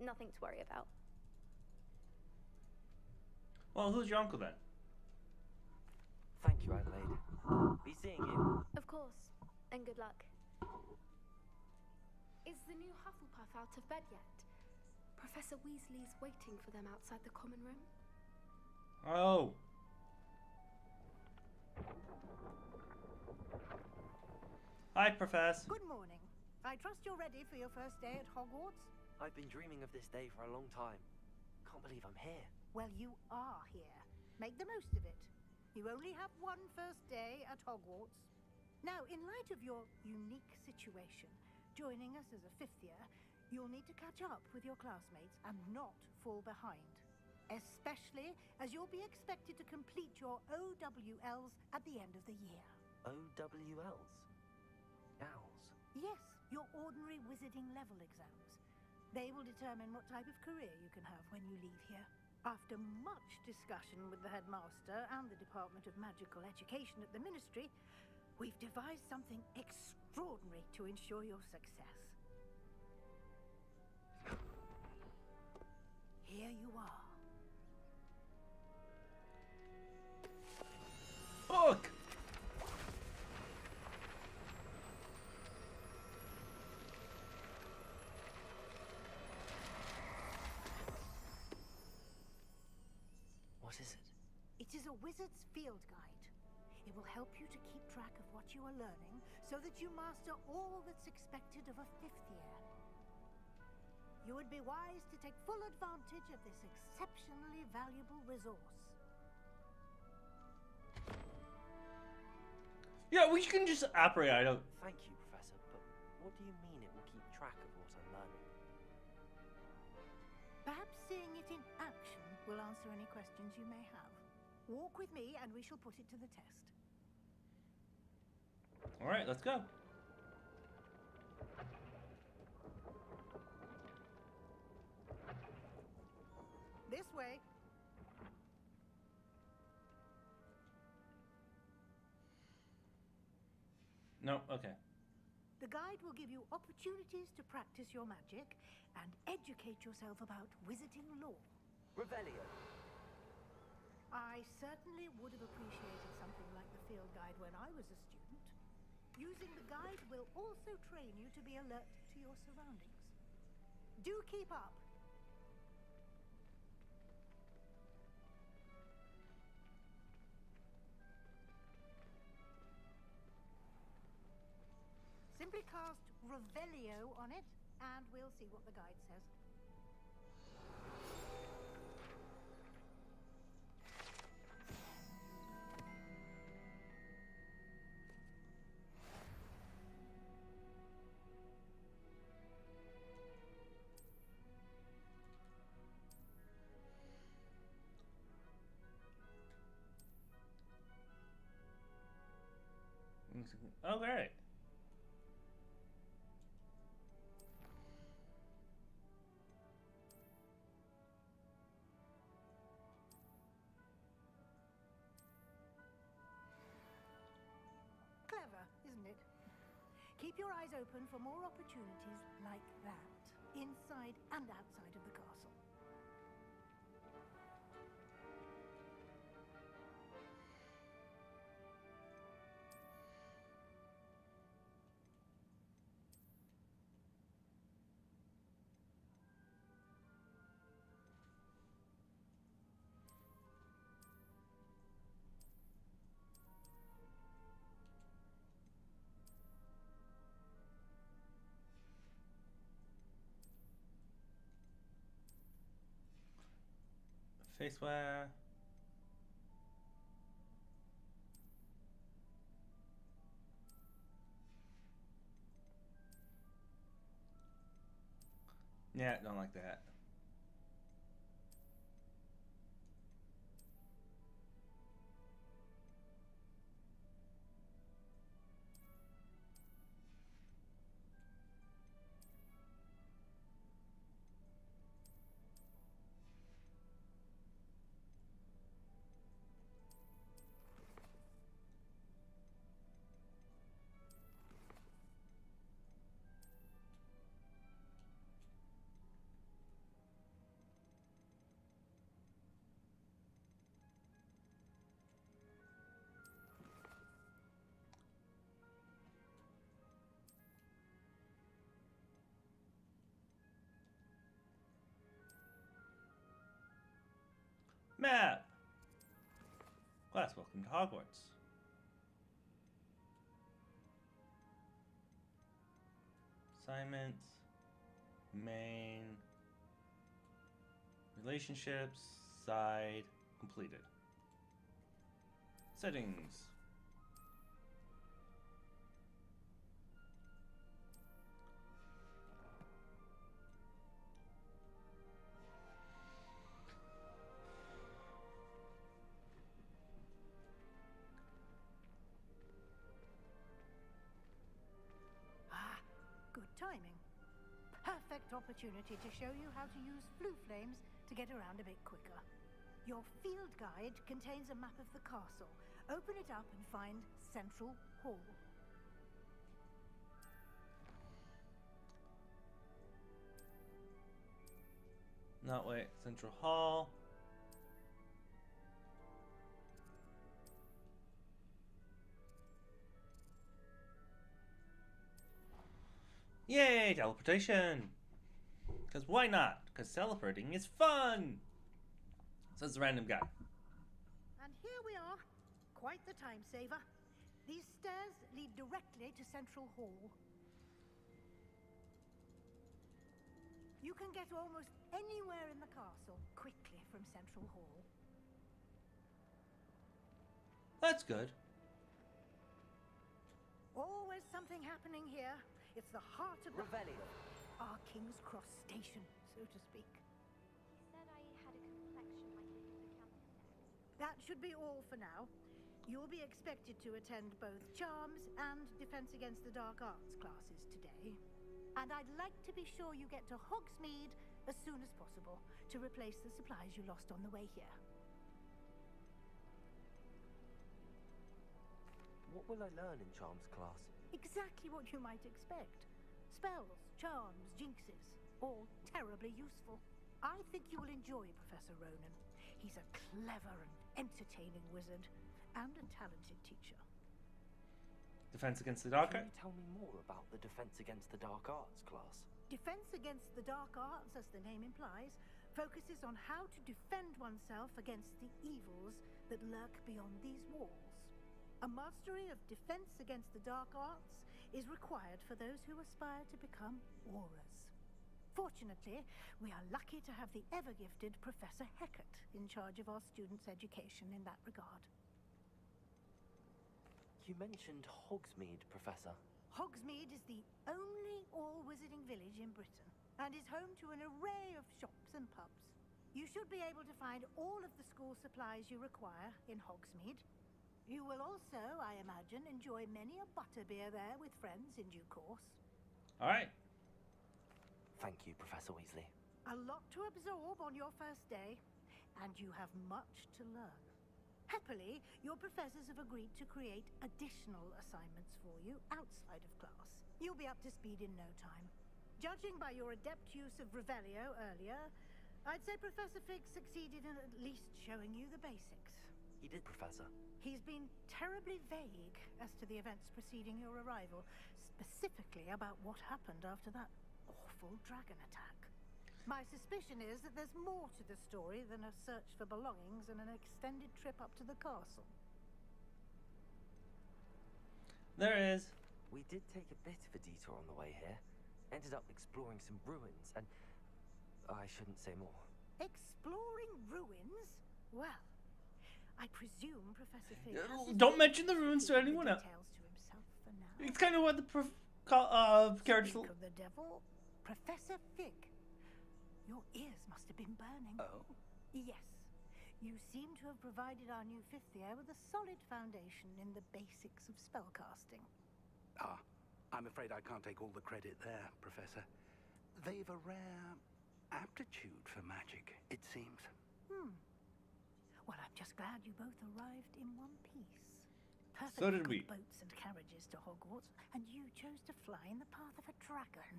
Nothing to worry about. Well, who's your uncle then? Thank you, Adelaide. Be seeing you. Of course. And good luck. Is the new Hufflepuff out of bed yet? Professor Weasley's waiting for them outside the common room. Oh. Hi, Professor. Good morning. I trust you're ready for your first day at Hogwarts? I've been dreaming of this day for a long time. Can't believe I'm here. Well, you are here. Make the most of it. You only have one first day at Hogwarts. Now, in light of your unique situation, joining us as a fifth year, you'll need to catch up with your classmates and not fall behind. Especially as you'll be expected to complete your OWLs at the end of the year. OWLs? Owls? Yes, your ordinary wizarding level exams. They will determine what type of career you can have when you leave here. After much discussion with the headmaster and the Department of Magical Education at the Ministry, we've devised something extraordinary to ensure your success. Here you are. Book! What is it? It is a wizard's field guide. It will help you to keep track of what you are learning so that you master all that's expected of a fifth year. You would be wise to take full advantage of this exceptionally valuable resource. Yeah, we can just operate. I don't. Thank you, Professor, but what do you mean it will keep track of what I'm learning? Perhaps seeing it in action will answer any questions you may have. Walk with me and we shall put it to the test. All right, let's go. This way. No, okay. The guide will give you opportunities to practice your magic and educate yourself about wizarding lore. Revelio. I certainly would have appreciated something like the field guide when I was a student. Using the guide will also train you to be alert to your surroundings. Do keep up. Revelio on it, and we'll see what the guide says. Oh, great. Clever, isn't it? Keep your eyes open for more opportunities like that, inside and outside of the castle. Faceware. Yeah, don't like that. Map! Class, welcome to Hogwarts. Assignments. Main. Relationships. Side. Completed. Settings. Good timing. Perfect opportunity to show you how to use flue flames to get around a bit quicker. Your field guide contains a map of the castle. Open it up and find Central Hall. Not wait, Central Hall. Yay, teleportation! Because why not? Because teleporting is fun! Says the random guy. And here we are. Quite the time saver. These stairs lead directly to Central Hall. You can get almost anywhere in the castle quickly from Central Hall. That's good. Always something happening here. It's the heart of Revelio. Our King's Cross station, so to speak. He said I had a complexion like the campus set. That should be all for now. You'll be expected to attend both Charms and Defense Against the Dark Arts classes today. And I'd like to be sure you get to Hogsmeade as soon as possible to replace the supplies you lost on the way here. What will I learn in Charms class? Exactly what you might expect. Spells, charms, jinxes, all terribly useful. I think you will enjoy Professor Ronen. He's a clever and entertaining wizard, and a talented teacher. Defense Against the Dark Can Arts? you tell me more about the Defense Against the Dark Arts class? Defense Against the Dark Arts, as the name implies, focuses on how to defend oneself against the evils that lurk beyond these walls. A mastery of Defense Against the Dark Arts is required for those who aspire to become Aurors. Fortunately, we are lucky to have the ever-gifted Professor Hecat in charge of our students' education in that regard. You mentioned Hogsmeade, Professor. Hogsmeade is the only all-wizarding village in Britain and is home to an array of shops and pubs. You should be able to find all of the school supplies you require in Hogsmeade. You will also, I imagine, enjoy many a butterbeer there with friends in due course. All right. Thank you, Professor Weasley. A lot to absorb on your first day, and you have much to learn. Happily, your professors have agreed to create additional assignments for you outside of class. You'll be up to speed in no time. Judging by your adept use of Revelio earlier, I'd say Professor Fig succeeded in at least showing you the basics. He did, Professor. He's been terribly vague as to the events preceding your arrival, specifically about what happened after that awful dragon attack. My suspicion is that there's more to the story than a search for belongings and an extended trip up to the castle. There is. We did take a bit of a detour on the way here. Ended up exploring some ruins, and I shouldn't say more. Exploring ruins? Well, I presume Professor Fig Don't mention the ruins to anyone else. It's kind of what the characters. Speak of the devil, Professor Fig. Your ears must have been burning. Oh? Yes. You seem to have provided our new fifth year with a solid foundation in the basics of spellcasting. Ah, I'm afraid I can't take all the credit there, Professor. They've a rare aptitude for magic, it seems. Well, I'm just glad you both arrived in one piece. So did we. Boats and carriages to Hogwarts, and you chose to fly in the path of a dragon.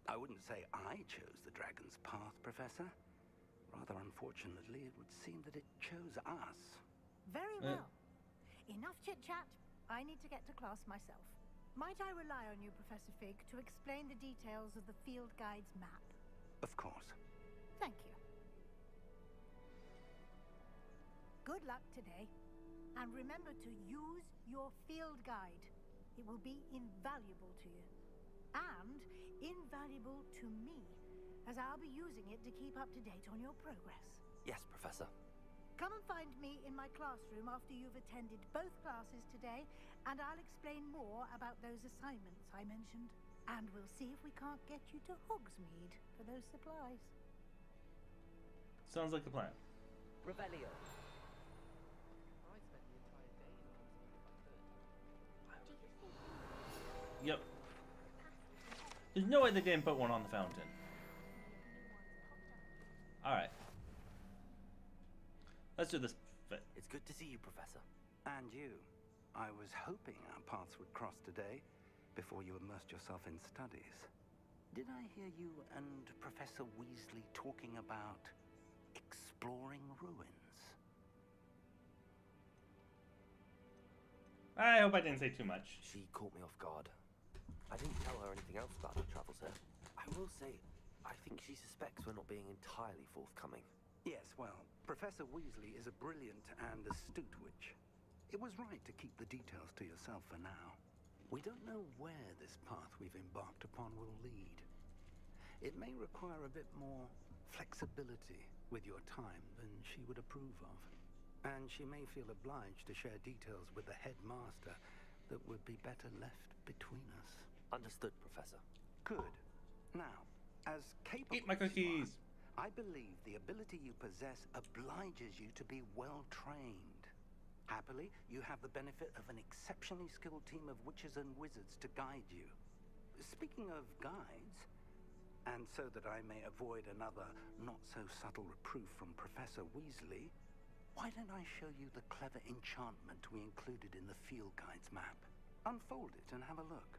I wouldn't say I chose the dragon's path, Professor. Rather unfortunately, it would seem that it chose us. Very well. Enough chit-chat. I need to get to class myself. Might I rely on you, Professor Fig, to explain the details of the field guide's map? Of course. Thank you. Good luck today. And remember to use your field guide. It will be invaluable to you. And invaluable to me, as I'll be using it to keep up to date on your progress. Yes, Professor. Come and find me in my classroom after you've attended both classes today, and I'll explain more about those assignments I mentioned. And we'll see if we can't get you to Hogsmeade for those supplies. Sounds like a plan. Revelio. Yep. There's no way they didn't put one on the fountain. Alright. Let's do this fit. It's good to see you, Professor. And you. I was hoping our paths would cross today before you immersed yourself in studies. Did I hear you and Professor Weasley talking about exploring ruins? I hope I didn't say too much. She caught me off guard. I didn't tell her anything else about our travels here. I will say, I think she suspects we're not being entirely forthcoming. Yes, well, Professor Weasley is a brilliant and astute witch. It was right to keep the details to yourself for now. We don't know where this path we've embarked upon will lead. It may require a bit more flexibility with your time than she would approve of. And she may feel obliged to share details with the headmaster that would be better left between us. Understood, Professor. Good. Now, as capable Eat my cookies. as you are, I believe the ability you possess obliges you to be well trained. Happily, you have the benefit of an exceptionally skilled team of witches and wizards to guide you. Speaking of guides, and so that I may avoid another not-so-subtle reproof from Professor Weasley, why don't I show you the clever enchantment we included in the field guide's map? Unfold it and have a look.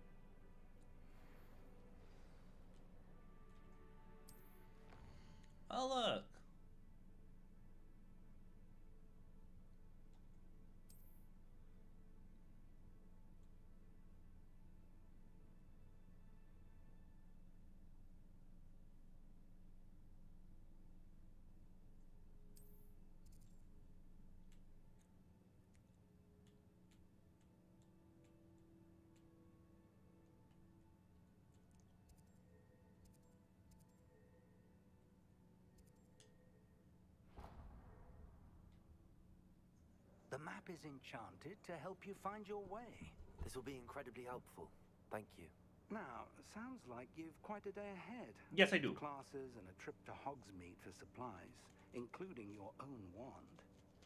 Oh, look. The map is enchanted to help you find your way. This will be incredibly helpful. Thank you. Now, sounds like you've quite a day ahead. Yes, I do. Classes and a trip to Hogsmeade for supplies, including your own wand.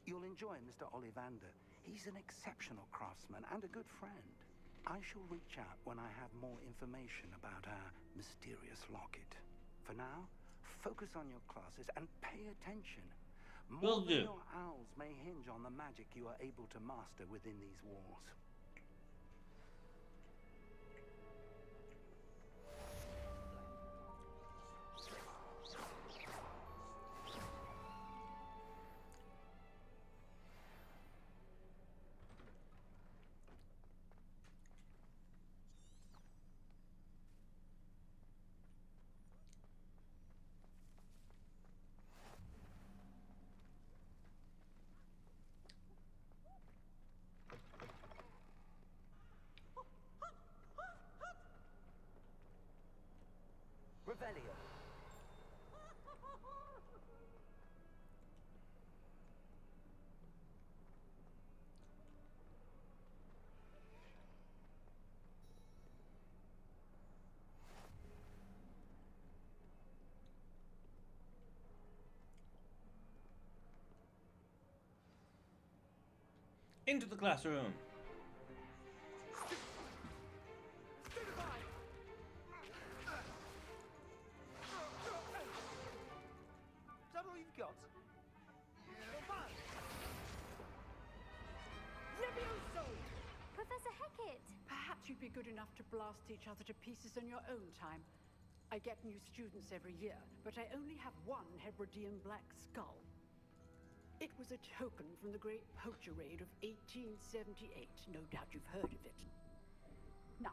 You'll enjoy Mr. Ollivander. He's an exceptional craftsman and a good friend. I shall reach out when I have more information about our mysterious locket. For now, focus on your classes and pay attention. More than your owls may hinge on the magic you are able to master within these walls. Revelio. Into the classroom. Got. Levioso! Professor Hecat! Perhaps you'd be good enough to blast each other to pieces in your own time. I get new students every year, but I only have one Hebridean black skull. It was a token from the Great Poacher Raid of 1878. No doubt you've heard of it. Now,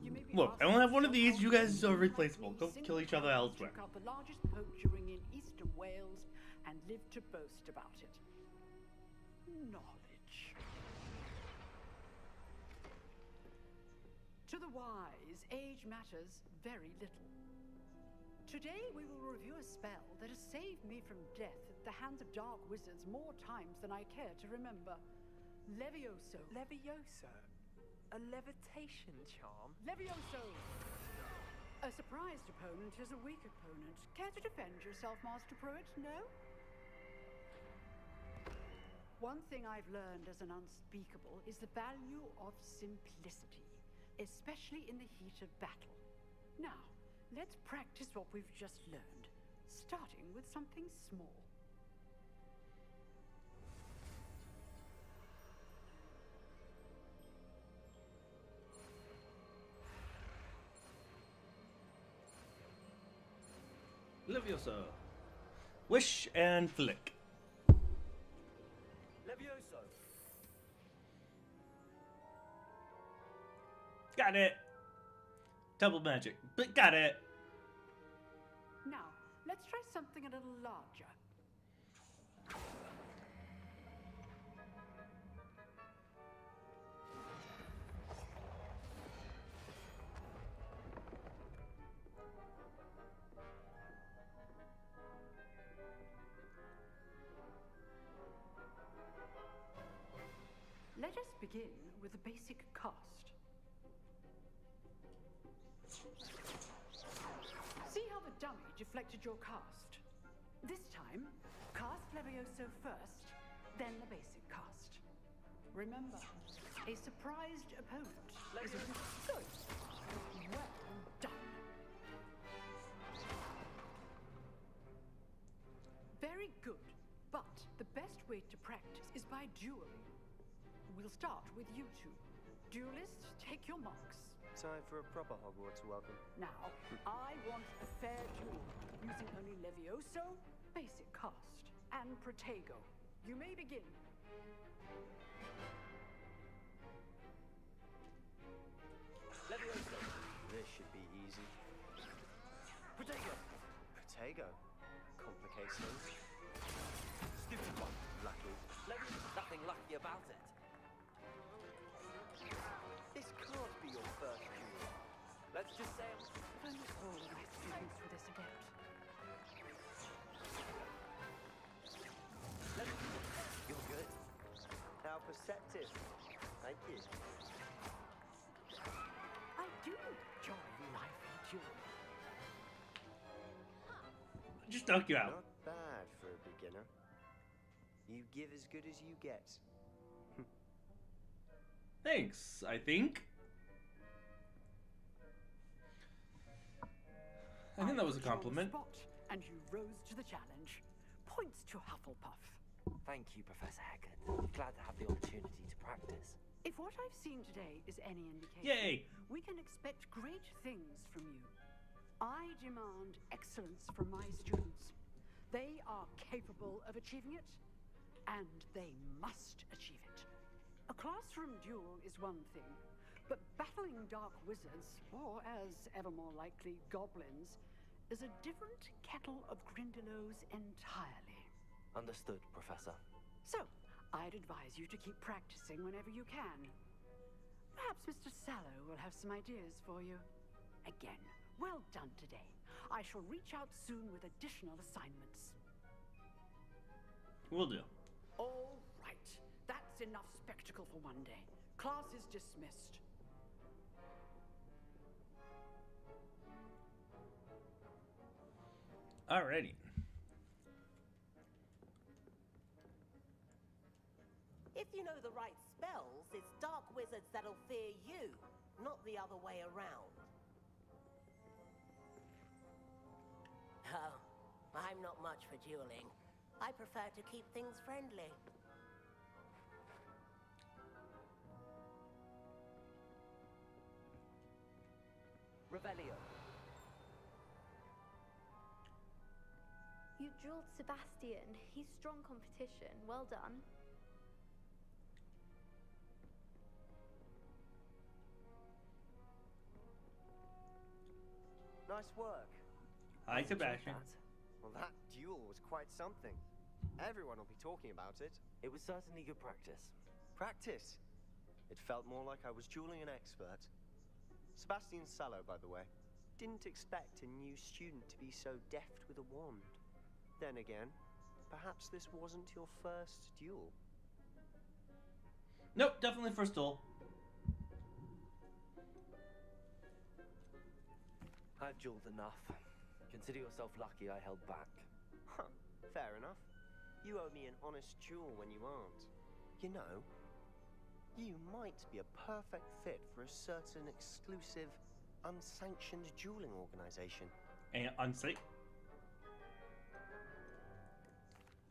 you may be Look, I only have one of these. You guys are replaceable. Go kill each other elsewhere. Took out the largest poacher ring in eastern Wales and lived to boast about it. Knowledge. To the wise, age matters very little. Today we will review a spell that has saved me from death at the hands of dark wizards more times than I care to remember. Levioso. Levioso? A levitation charm? Levioso! A surprised opponent is a weak opponent. Care to defend yourself, Master Pruitt? No? One thing I've learned as an unspeakable is the value of simplicity, especially in the heat of battle. Now, let's practice what we've just learned, starting with something small. Levioso. Wish and flick. Levioso. Got it. Double magic, but got it. Now, let's try something a little larger. Let us begin with a basic cast. See how the dummy deflected your cast? This time, cast Levioso first, then the basic cast. Remember, a surprised opponent is a good. Well done. Very good, but the best way to practice is by dueling. We'll start with you two. Duelists, take your marks. Time for a proper Hogwarts welcome. Now, I want a fair duel, using only Levioso, basic cast, and Protego. You may begin. Levioso. This should be easy. Protego. Protego. Complicates things. Stupid one. Lucky. Nothing lucky about it. This can't be your first duel. Let's just say Thank all my students for this adept. You're good. How Accepted. Thank you. I do enjoy life in duel. Just knock you out. Not bad for a beginner. You give as good as you get. Thanks, I think. I think that was a compliment. Spot, and you rose to the challenge. Points to Hufflepuff. Thank you, Professor Hecat. Glad to have the opportunity to practice. If what I've seen today is any indication, Yay! we can expect great things from you. I demand excellence from my students. They are capable of achieving it, and they must achieve it. A classroom duel is one thing, but battling dark wizards, or as ever more likely, goblins, is a different kettle of Grindylows entirely. Understood, Professor. So, I'd advise you to keep practicing whenever you can. Perhaps Mr. Sallow will have some ideas for you. Again, well done today. I shall reach out soon with additional assignments. Will do. All right. That's enough spectacle for one day. Class is dismissed. Alrighty. If you know the right spells, it's dark wizards that'll fear you, not the other way around. Oh, I'm not much for dueling. I prefer to keep things friendly. Revelio. You drilled Sebastian. He's strong competition. Well done. Nice work. Hi, Sebastian. Well, that duel was quite something. Everyone will be talking about it. It was certainly good practice. Practice? It felt more like I was dueling an expert. Sebastian Sallow, by the way. Didn't expect a new student to be so deft with a wand. Then again, perhaps this wasn't your first duel. Nope, definitely first duel. I've dueled enough. Consider yourself lucky I held back. Huh, fair enough. You owe me an honest duel when you aren't. You know, you might be a perfect fit for a certain exclusive, unsanctioned dueling organization. And unsafe.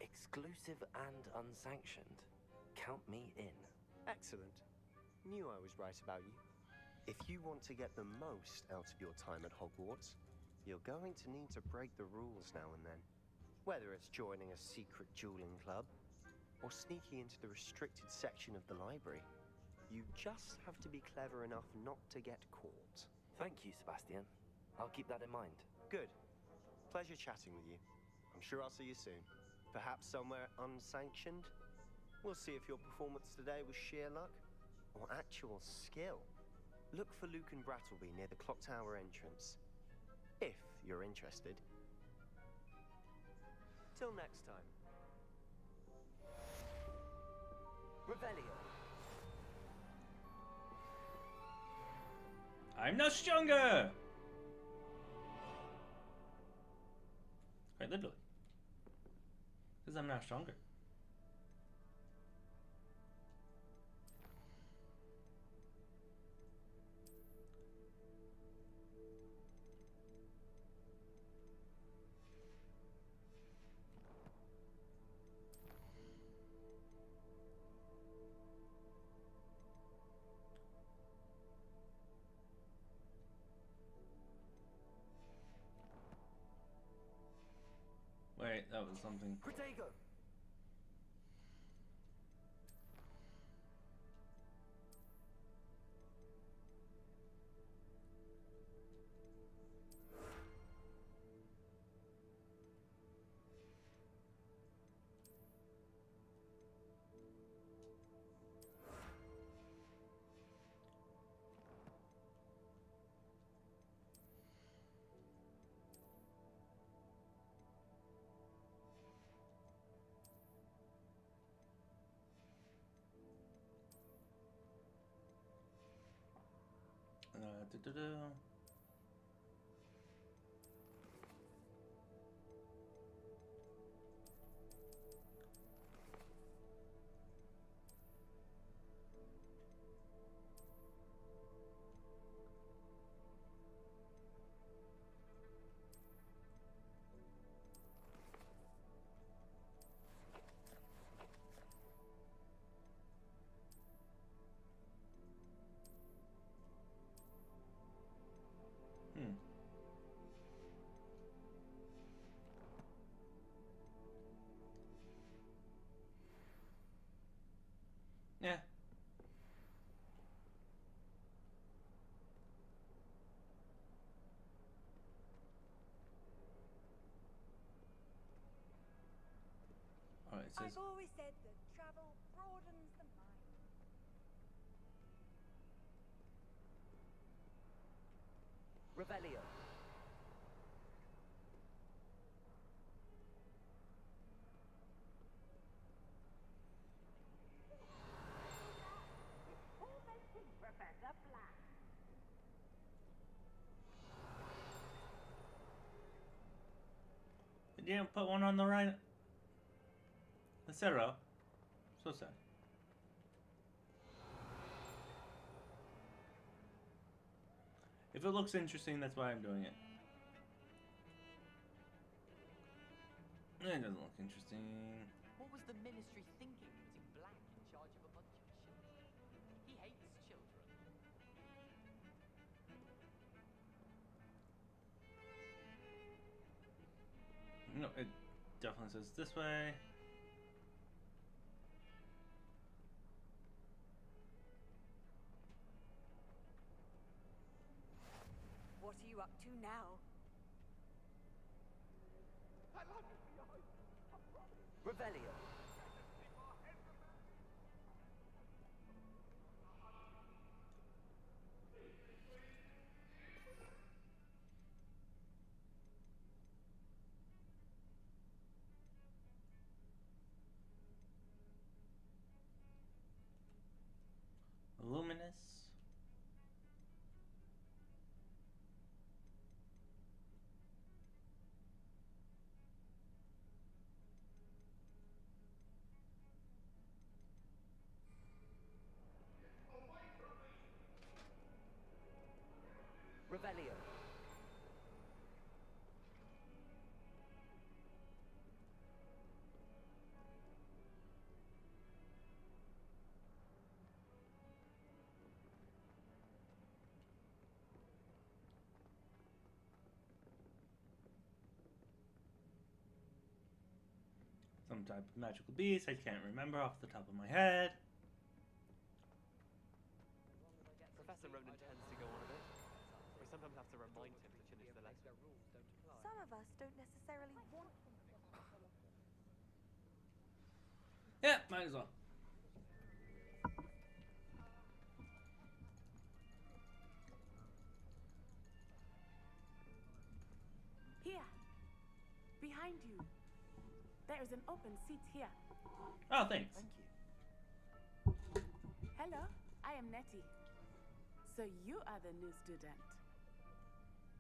Exclusive and unsanctioned. Count me in. Excellent. Knew I was right about you. If you want to get the most out of your time at Hogwarts, you're going to need to break the rules now and then. Whether it's joining a secret dueling club, or sneaking into the restricted section of the library, you just have to be clever enough not to get caught. Thank you, Sebastian. I'll keep that in mind. Good. Pleasure chatting with you. I'm sure I'll see you soon. Perhaps somewhere unsanctioned? We'll see if your performance today was sheer luck or actual skill. Look for Lucan Brattleby near the Clock Tower entrance, if you're interested. Till next time. Revelio. I'm now stronger! Quite literally. Because I'm now stronger. Wait, that was something. Protego. Yeah. All right, it says I've always said that travel broadens the mind. Revelio. Professor Black. They didn't put one on the right. The zero. So sad. If it looks interesting, that's why I'm doing it. It doesn't look interesting. What was the ministry thinking, putting Black in charge of a bunch of children? He hates children. No, it definitely says this way. What are you up to now? Revelio. Luminous. Revelio. Some type of magical beast. I can't remember off the top of my head. Professor Ronan tends to go on a bit. We sometimes have to remind him to finish the lesson. Some of us don't necessarily want them to. Yeah, might as well. Here. Behind you. There is an open seat here. Oh, thanks. Thank you. Hello, I am Nettie. So you are the new student.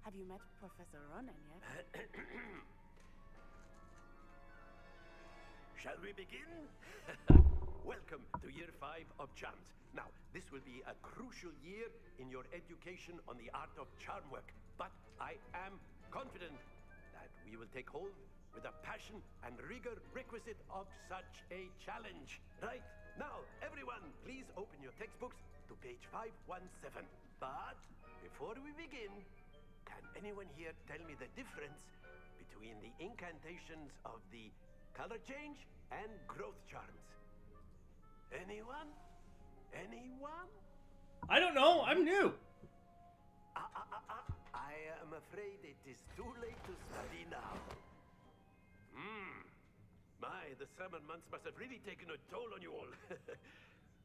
Have you met Professor Ronan yet? Shall we begin? Welcome to year 5 of Charms. Now, this will be a crucial year in your education on the art of charm work, but I am confident that we will take hold with the passion and rigor requisite of such a challenge. Right, now, everyone, please open your textbooks to page 517. But before we begin, can anyone here tell me the difference between the incantations of the color change and growth charms? Anyone? Anyone? I don't know. I'm new. I am afraid it is too late to study now. My, the summer months must have really taken a toll on you all.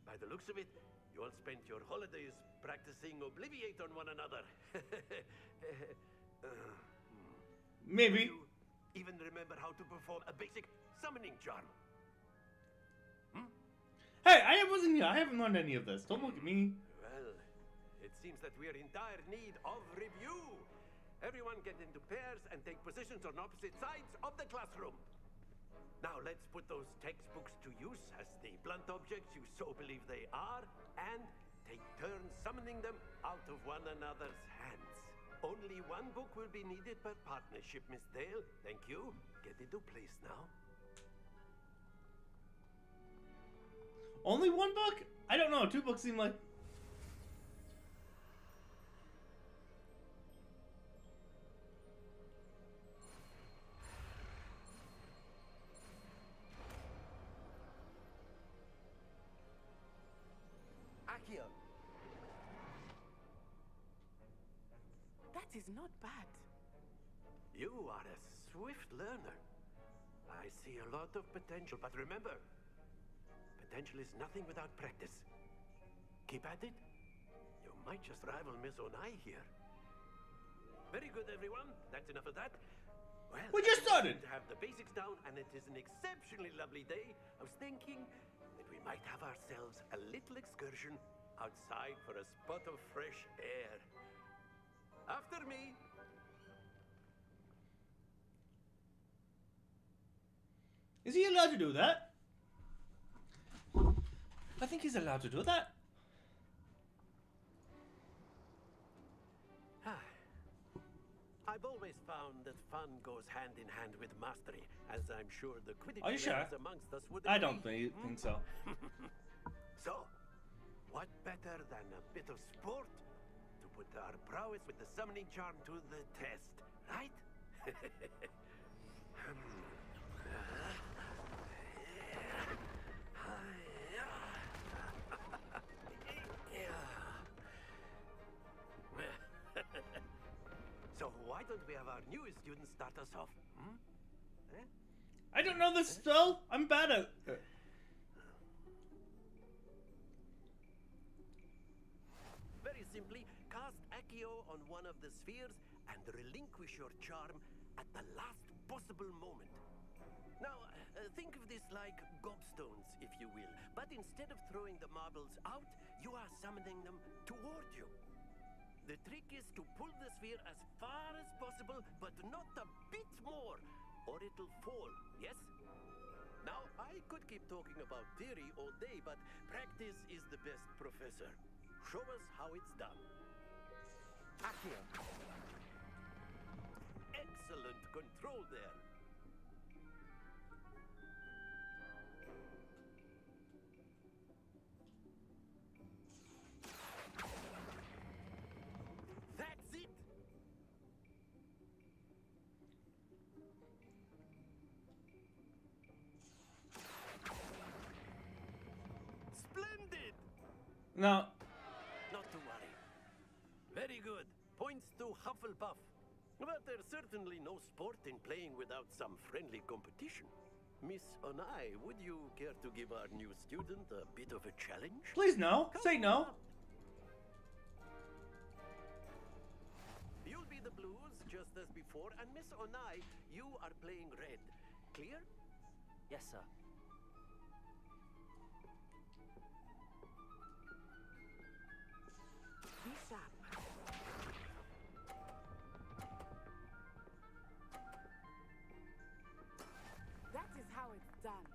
By the looks of it, you all spent your holidays practicing Obliviate on one another. Maybe. Do you even remember how to perform a basic summoning charm? Hey, I wasn't here. I haven't learned any of this. Don't look at me. Well, it's seems that we are in dire need of review. Everyone get into pairs and take positions on opposite sides of the classroom. Now let's put those textbooks to use as the blunt objects you so believe they are, and take turns summoning them out of one another's hands. Only one book will be needed per partnership, Miss Dale. Thank you. Get into place now. Only one book? I don't know. 2 books seem like... Accio. That is not bad. You are a swift learner. I see a lot of potential, but remember, potential is nothing without practice. Keep at it. You might just rival Miss Onai here. Very good, everyone. That's enough of that. Well, we just started to have the basics down, and it is an exceptionally lovely day. I was thinking that we might have ourselves a little excursion outside for a spot of fresh air. After me. Is he allowed to do that? I think he's allowed to do that. I've always found that fun goes hand in hand with mastery, as I'm sure the Quidditch Are you sure? players amongst us would I agree. don't think so. So, what better than a bit of sport to put our prowess with the summoning charm to the test, right? So why don't we have our newest student start us off? Eh? I don't know this spell. I'm bad at it. Very simply, cast Accio on one of the spheres and relinquish your charm at the last possible moment. Now, think of this like gobstones, if you will. But instead of throwing the marbles out, you are summoning them toward you. The trick is to pull the sphere as far as possible, but not a bit more, or it'll fall, yes? Now, I could keep talking about theory all day, but practice is the best professor. Show us how it's done. Accio. Excellent control there. That's it. Splendid. No. Not to worry. Very good. Points to Hufflepuff. But there's certainly no sport in playing without some friendly competition. Miss Onai, would you care to give our new student a bit of a challenge? Please no. Say no. You'll be the blues, just as before, and Miss Onai, you are playing red. Clear? Yes, sir. Be sharp. That is how it's done.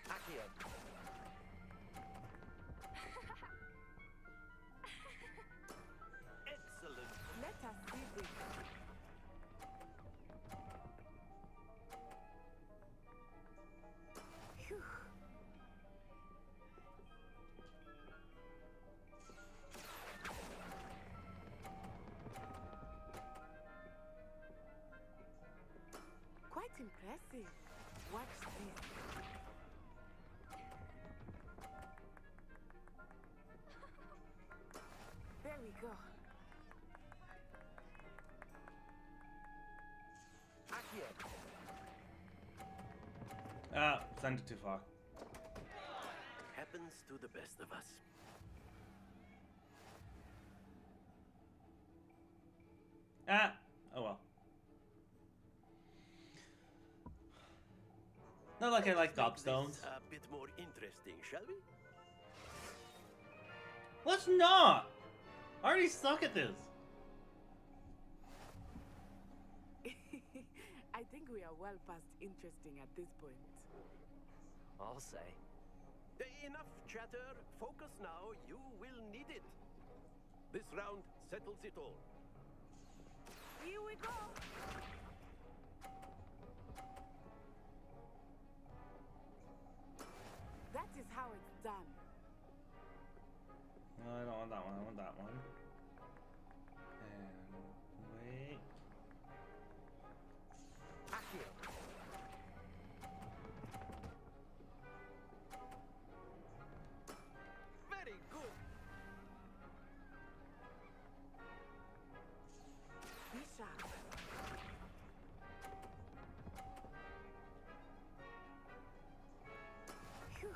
Accio. Excellent. Let us see this. Phew. Quite impressive. Watch this. There we go. Accio. Sent it too far. Happens to the best of us. Oh well. Not like I like gobstones. A bit more interesting, shall we? Let's not! I already suck at this. I think we are well past interesting at this point. I'll say. Enough chatter. Focus now. You will need it. This round settles it all. Here we go! That is how it's done. No, I don't want that one. I want that one. And wait. Accio. Very good. Be sharp. Phew.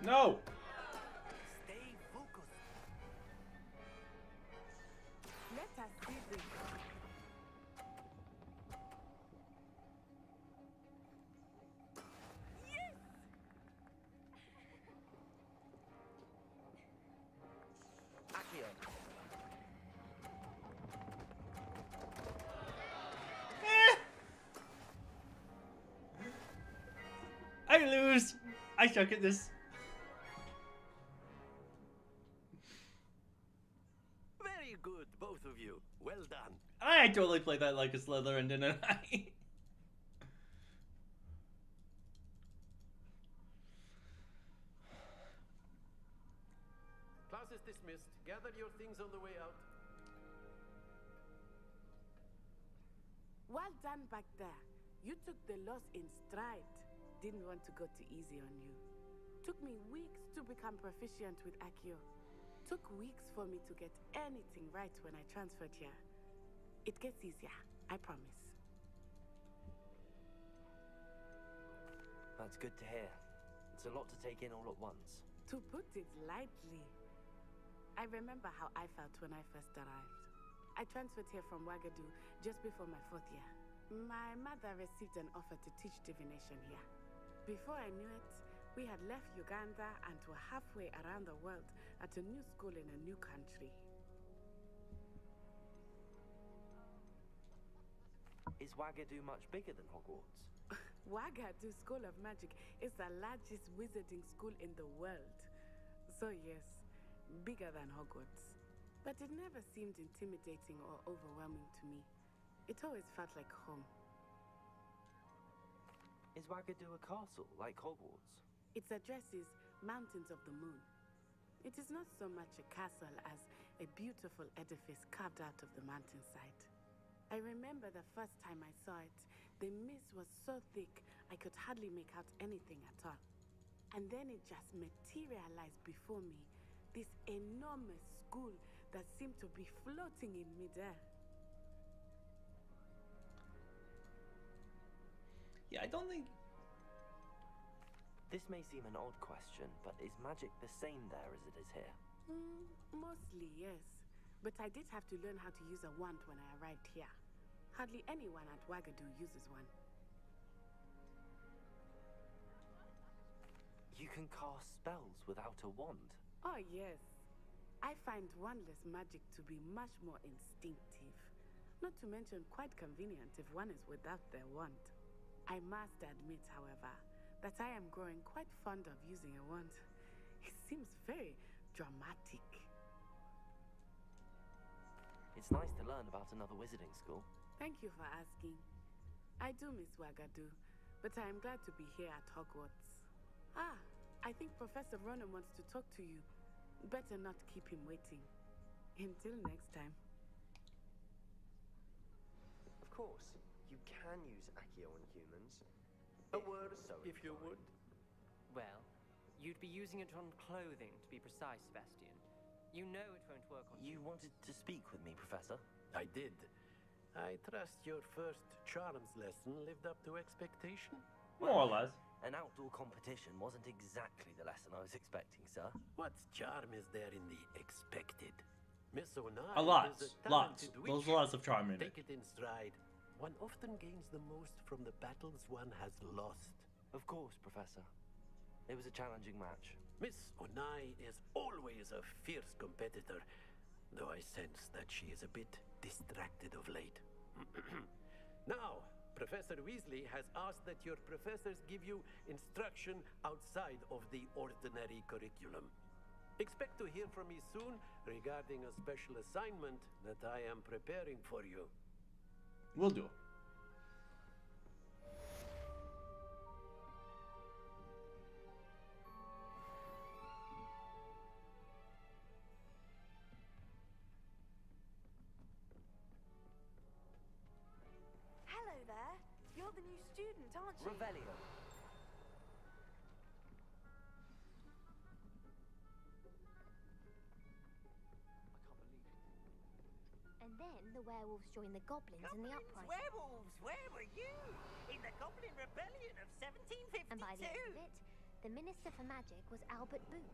No! Stay focused. Let us see this. Yes! Accio. I lose! I suck at this. Very good, both of you. Well done. I totally played that like a Slytherin, didn't I? Class is dismissed. Gather your things on the way out. Well done back there. You took the loss in stride. Didn't want to go too easy on you. Took me weeks to become proficient with Accio. Took weeks for me to get anything right when I transferred here. It gets easier, I promise. That's good to hear. It's a lot to take in all at once. To put it lightly, I remember how I felt when I first arrived. I transferred here from Wagadu just before my 4th year. My mother received an offer to teach divination here. Before I knew it, we had left Uganda and were halfway around the world at a new school in a new country. Is Wagadu much bigger than Hogwarts? Wagadu School of Magic is the largest wizarding school in the world. So yes, bigger than Hogwarts. But it never seemed intimidating or overwhelming to me. It always felt like home. Is Wagadu a castle, like Hogwarts? Its address is Mountains of the Moon. It is not so much a castle as a beautiful edifice carved out of the mountainside. I remember the first time I saw it, the mist was so thick I could hardly make out anything at all. And then it just materialized before me, this enormous school that seemed to be floating in midair. Yeah, I don't think... This may seem an odd question, but is magic the same there as it is here? Mostly, yes. But I did have to learn how to use a wand when I arrived here. Hardly anyone at Wagadu uses one. You can cast spells without a wand? Oh, yes. I find wandless magic to be much more instinctive. Not to mention quite convenient if one is without their wand. I must admit, however, that I am growing quite fond of using a wand. It seems very dramatic. It's nice to learn about another wizarding school. Thank you for asking. I do miss Wagadu, but I am glad to be here at Hogwarts. Ah, I think Professor Ronen wants to talk to you. Better not keep him waiting. Until next time. Of course, you can use Accio on humans. A word, if you would. Well, you'd be using it on clothing, to be precise, Sebastian. You know it won't work on you. You wanted to speak with me, Professor? I did. I trust your first charms lesson lived up to expectation? More or less. An outdoor competition wasn't exactly the lesson I was expecting, sir. What charm is there in the expected? Miss Onai A lot. is a Lots. talented There's witch. lots of charm in it. Take it in stride. One often gains the most from the battles one has lost. Of course, Professor. It was a challenging match. Miss Onai is always a fierce competitor, though I sense that she is a bit distracted of late. Now, Professor Weasley has asked that your professors give you instruction outside of the ordinary curriculum. Expect to hear from me soon regarding a special assignment that I am preparing for you. Will do. Hello there. You're the new student, aren't you? Revelio. And then the werewolves joined the goblins in the uprising. Werewolves, where were you? In the Goblin Rebellion of 1752. And by the end of it, the Minister for Magic was Albert Boot.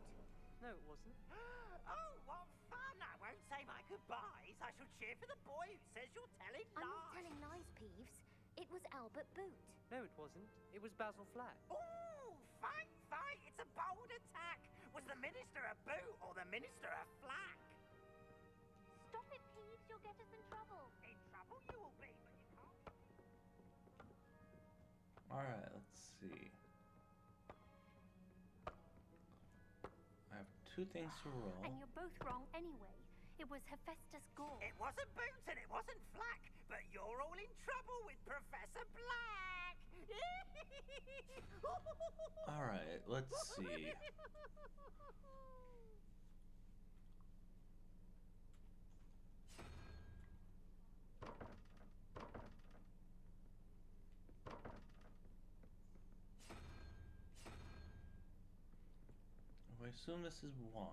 No, it wasn't. Oh, what fun! I won't say my goodbyes. I shall cheer for the boy who says you're telling lies. I'm not telling lies, Peeves. It was Albert Boot. No, it wasn't. It was Basil Flack. Ooh, fight, fight! It's a bold attack. Was the Minister a boot or the Minister a flack? Stop it, Peeves. You'll get us in trouble. In trouble you will be, but you can't. Alright, let's see. I have 2 things to roll. And you're both wrong anyway. It was Hephaestus Gore. It wasn't Boots and it wasn't Flack, but you're all in trouble with Professor Black. Alright, let's see. I assume this is 1.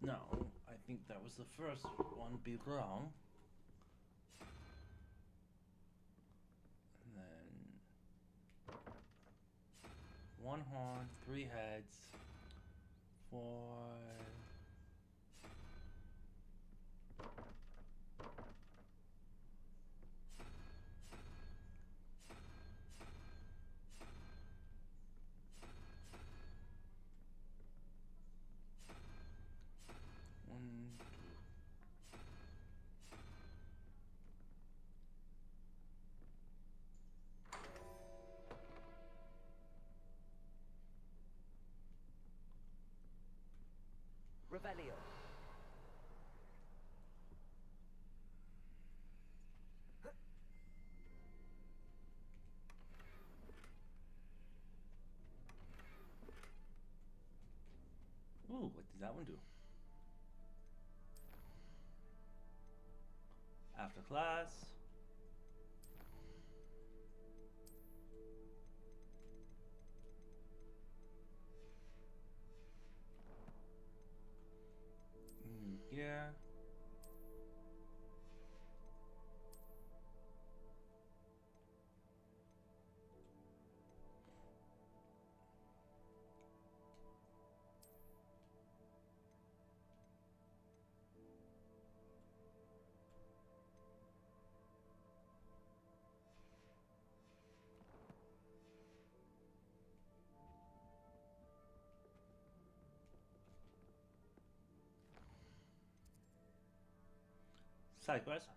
No, I think that was the first one be wrong. And then 1 horn, 3 heads, 4. Revelio. Ooh, what did that one do? After class. Yeah. Side quest.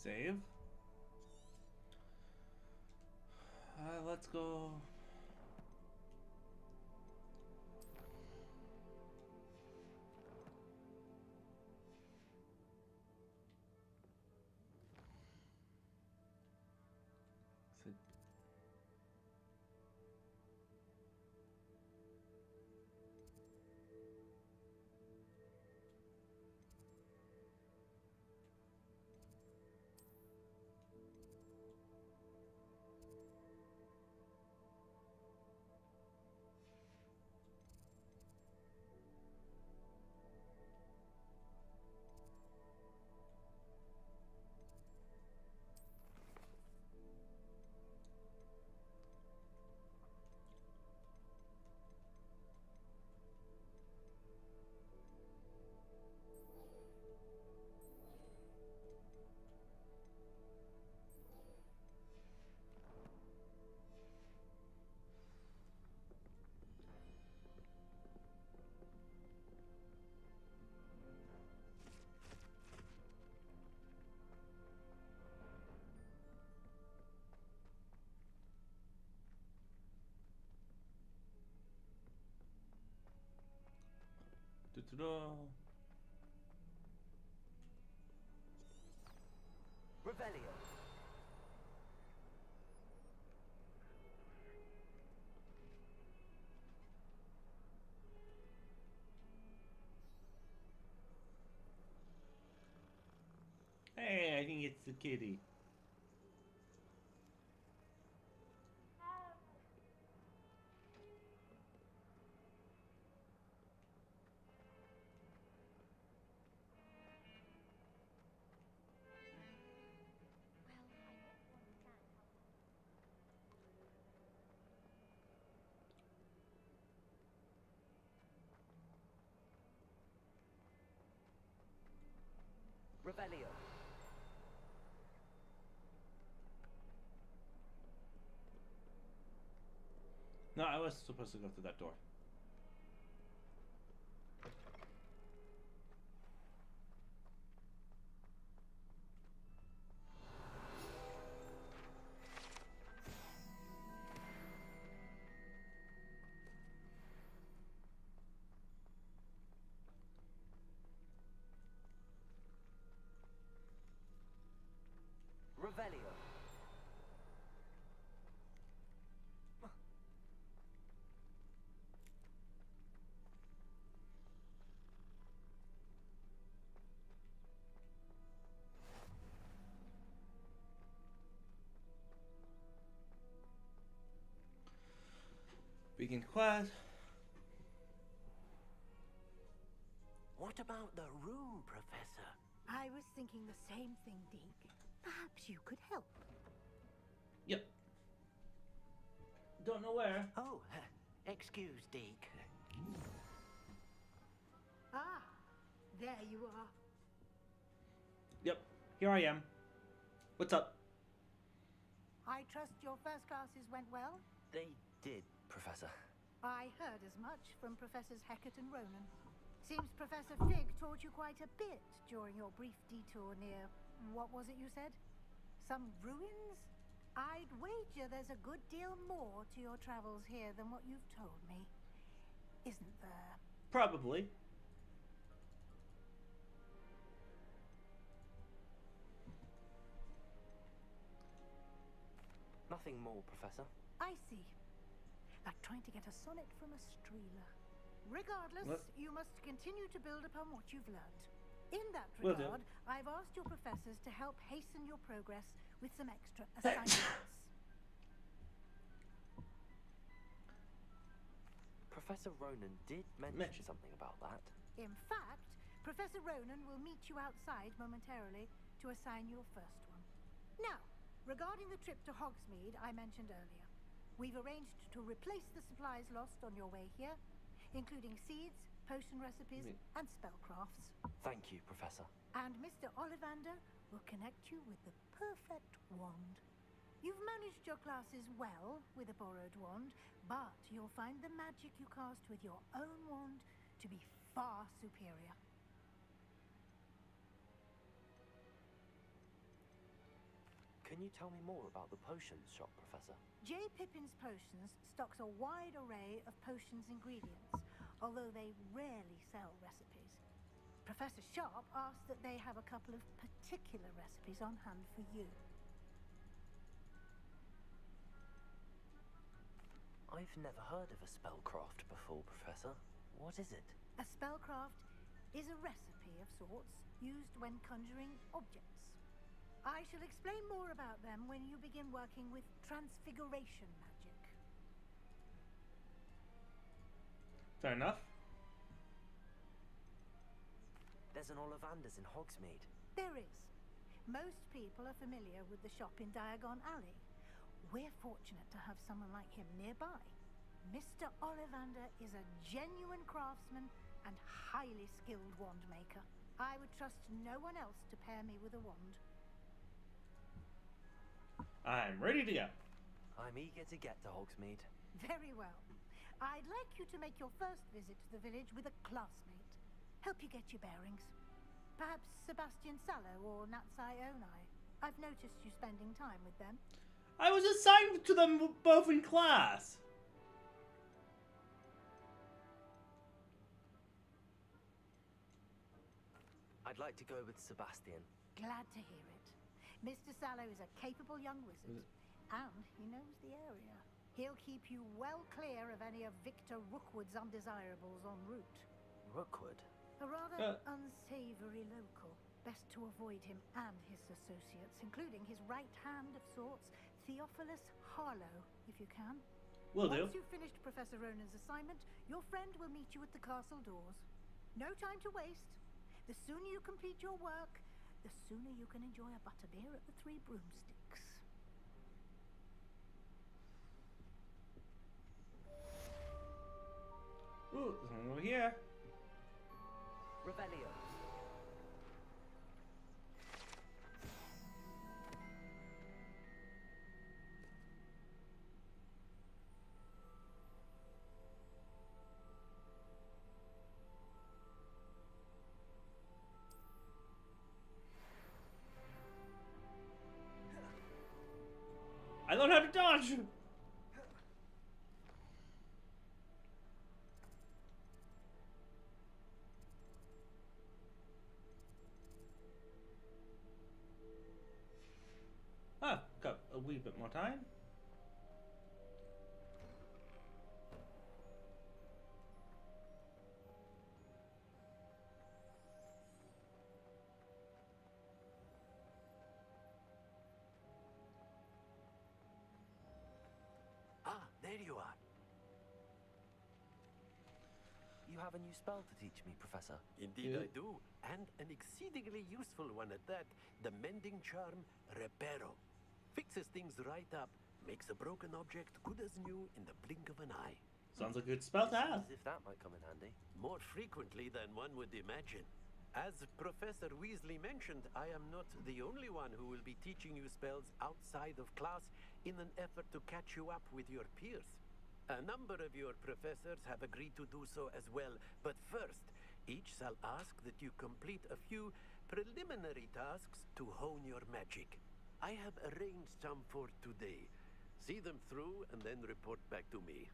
Save. Let's go. Revelio. Hey, I think it's the kitty. Revelio. No, I was supposed to go through that door. Revelio. Begin quest. What about the room, Professor? I was thinking the same thing, Deke. Perhaps you could help. Yep. Don't know where. Oh, excuse, Deke. Ah, there you are. Yep, here I am. What's up? I trust your first classes went well? They did, Professor. I heard as much from Professors Hecat and Ronan. Seems Professor Fig taught you quite a bit during your brief detour near... what was it you said? Some ruins? I'd wager there's a good deal more to your travels here than what you've told me. Isn't there? Probably. Nothing more, Professor. I see. Like trying to get a sonnet from a streeler. Regardless, What? you must continue to build upon what you've learned. In that Will do. regard, I've asked your professors to help hasten your progress with some extra assignments. Professor Ronan did mention something about that. In fact, Professor Ronan will meet you outside momentarily to assign your first one. Now, regarding the trip to Hogsmeade I mentioned earlier, we've arranged to replace the supplies lost on your way here, including seeds, potion recipes, and spellcrafts. Thank you, Professor. And Mr. Ollivander will connect you with the perfect wand. You've managed your classes well with a borrowed wand, but you'll find the magic you cast with your own wand to be far superior. Can you tell me more about the potions shop, Professor? J. Pippin's Potions stocks a wide array of potions ingredients, although they rarely sell recipes. Professor Sharp asked that they have a couple of particular recipes on hand for you. I've never heard of a spellcraft before, Professor. What is it? A spellcraft is a recipe of sorts used when conjuring objects. I shall explain more about them when you begin working with transfiguration magic. Fair enough. There's an Ollivanders in Hogsmeade. There is. Most people are familiar with the shop in Diagon Alley. We're fortunate to have someone like him nearby. Mr. Ollivander is a genuine craftsman and highly skilled wand maker. I would trust no one else to pair me with a wand. I'm ready to go. I'm eager to get to Hogsmeade. Very well. I'd like you to make your first visit to the village with a classmate. Help you get your bearings. Perhaps Sebastian Sallow or Natsai Onai. I've noticed you spending time with them. I was assigned to them both in class. I'd like to go with Sebastian. Glad to hear it. Mr. Sallow is a capable young wizard, and he knows the area. He'll keep you well clear of any of Victor Rookwood's undesirables en route. Rookwood? A rather unsavory local. Best to avoid him and his associates, including his right hand of sorts, Theophilus Harlow, if you can. Will do. Once you've finished Professor Ronan's assignment, your friend will meet you at the castle doors. No time to waste. The sooner you complete your work, the sooner you can enjoy a butterbeer at the Three Broomsticks. Ooh, something over here. Revelio. I learned how to dodge! Ah, got a wee bit more time. There you are. You have a new spell to teach me, Professor. Indeed I do, and an exceedingly useful one at that. The mending charm, Reparo. Fixes things right up, makes a broken object good as new in the blink of an eye. Sounds like a good spell to have. As if that might come in handy. More frequently than one would imagine. As Professor Weasley mentioned, I am not the only one who will be teaching you spells outside of class in an effort to catch you up with your peers. A number of your professors have agreed to do so as well, but first, each shall ask that you complete a few preliminary tasks to hone your magic. I have arranged some for today. See them through and then report back to me.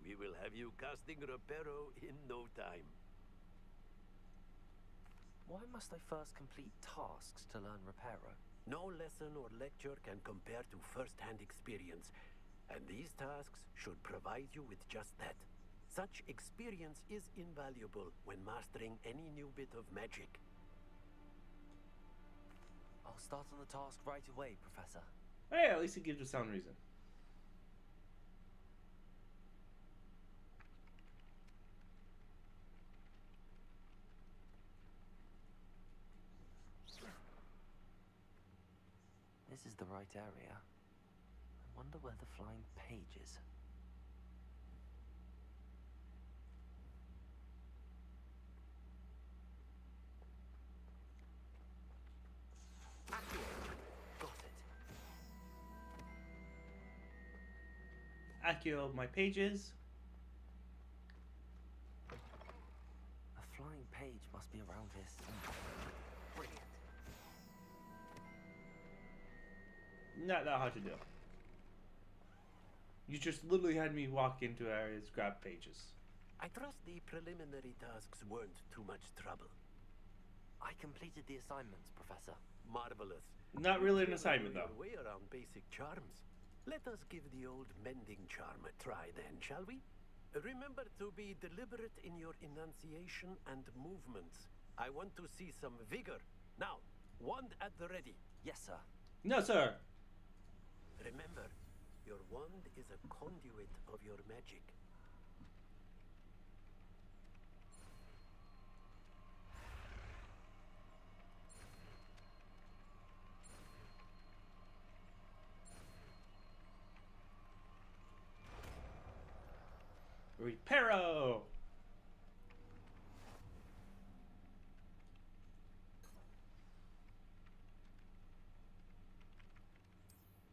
We will have you casting Reparo in no time. Why must I first complete tasks to learn Reparo? No lesson or lecture can compare to first-hand experience, and these tasks should provide you with just that. Such experience is invaluable when mastering any new bit of magic. I'll start on the task right away, Professor. Hey, at least it gives you sound reason. This is the right area. I wonder where the flying page is. Got it. Accio my pages. A flying page must be around here somewhere. Brilliant. not that hard to do. You just literally had me walk into areas, grab pages. I trust the preliminary tasks weren't too much trouble. I completed the assignments, Professor. Marvelous. Not really an You assignment, know though. your way around basic charms. Let us give the old mending charm a try then, shall we? Remember to be deliberate in your enunciation and movements. I want to see some vigor. Now, wand at the ready. Yes, sir. No, sir. Remember, your wand is a conduit of your magic. Reparo!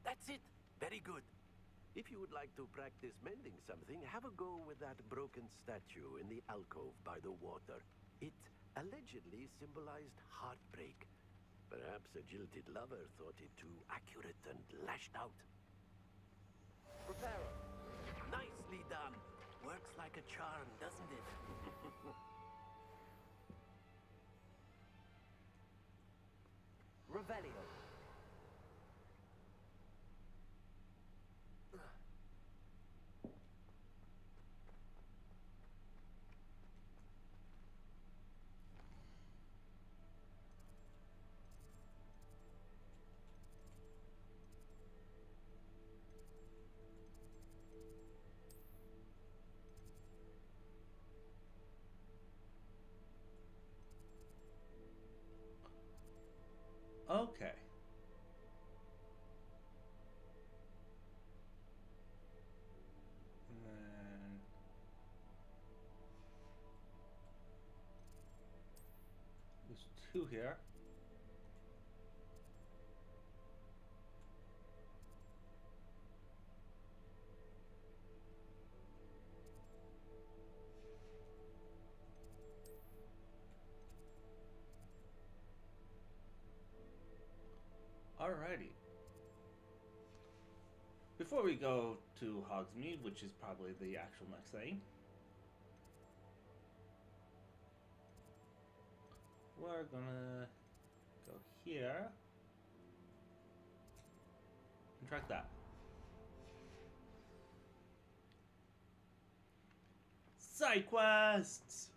That's it. Very good. If you would like to practice mending something, have a go with that broken statue in the alcove by the water. It allegedly symbolized heartbreak. Perhaps a jilted lover thought it too accurate and lashed out. Reparo. Nicely done. Works like a charm, doesn't it? Revelio. Okay. And then there's two here. Alrighty. Before we go to Hogsmeade, which is probably the actual next thing, we're gonna go here and track that. Side quests!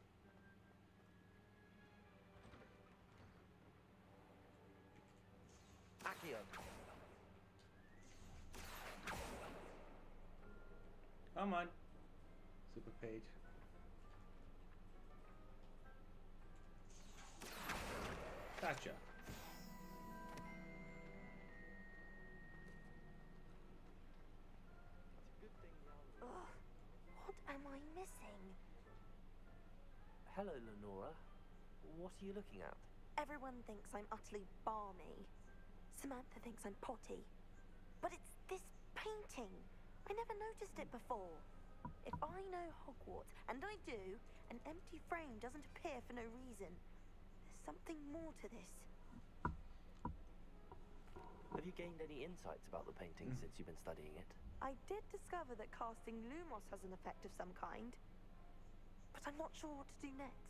Accio. Come on. Super page. Gotcha. Ugh, what am I missing? Hello, Lenora. What are you looking at? Everyone thinks I'm utterly balmy. Samantha thinks I'm potty. But it's this painting. I never noticed it before. If I know Hogwarts, and I do, an empty frame doesn't appear for no reason. There's something more to this. Have you gained any insights about the painting since you've been studying it? I did discover that casting Lumos has an effect of some kind. But I'm not sure what to do next.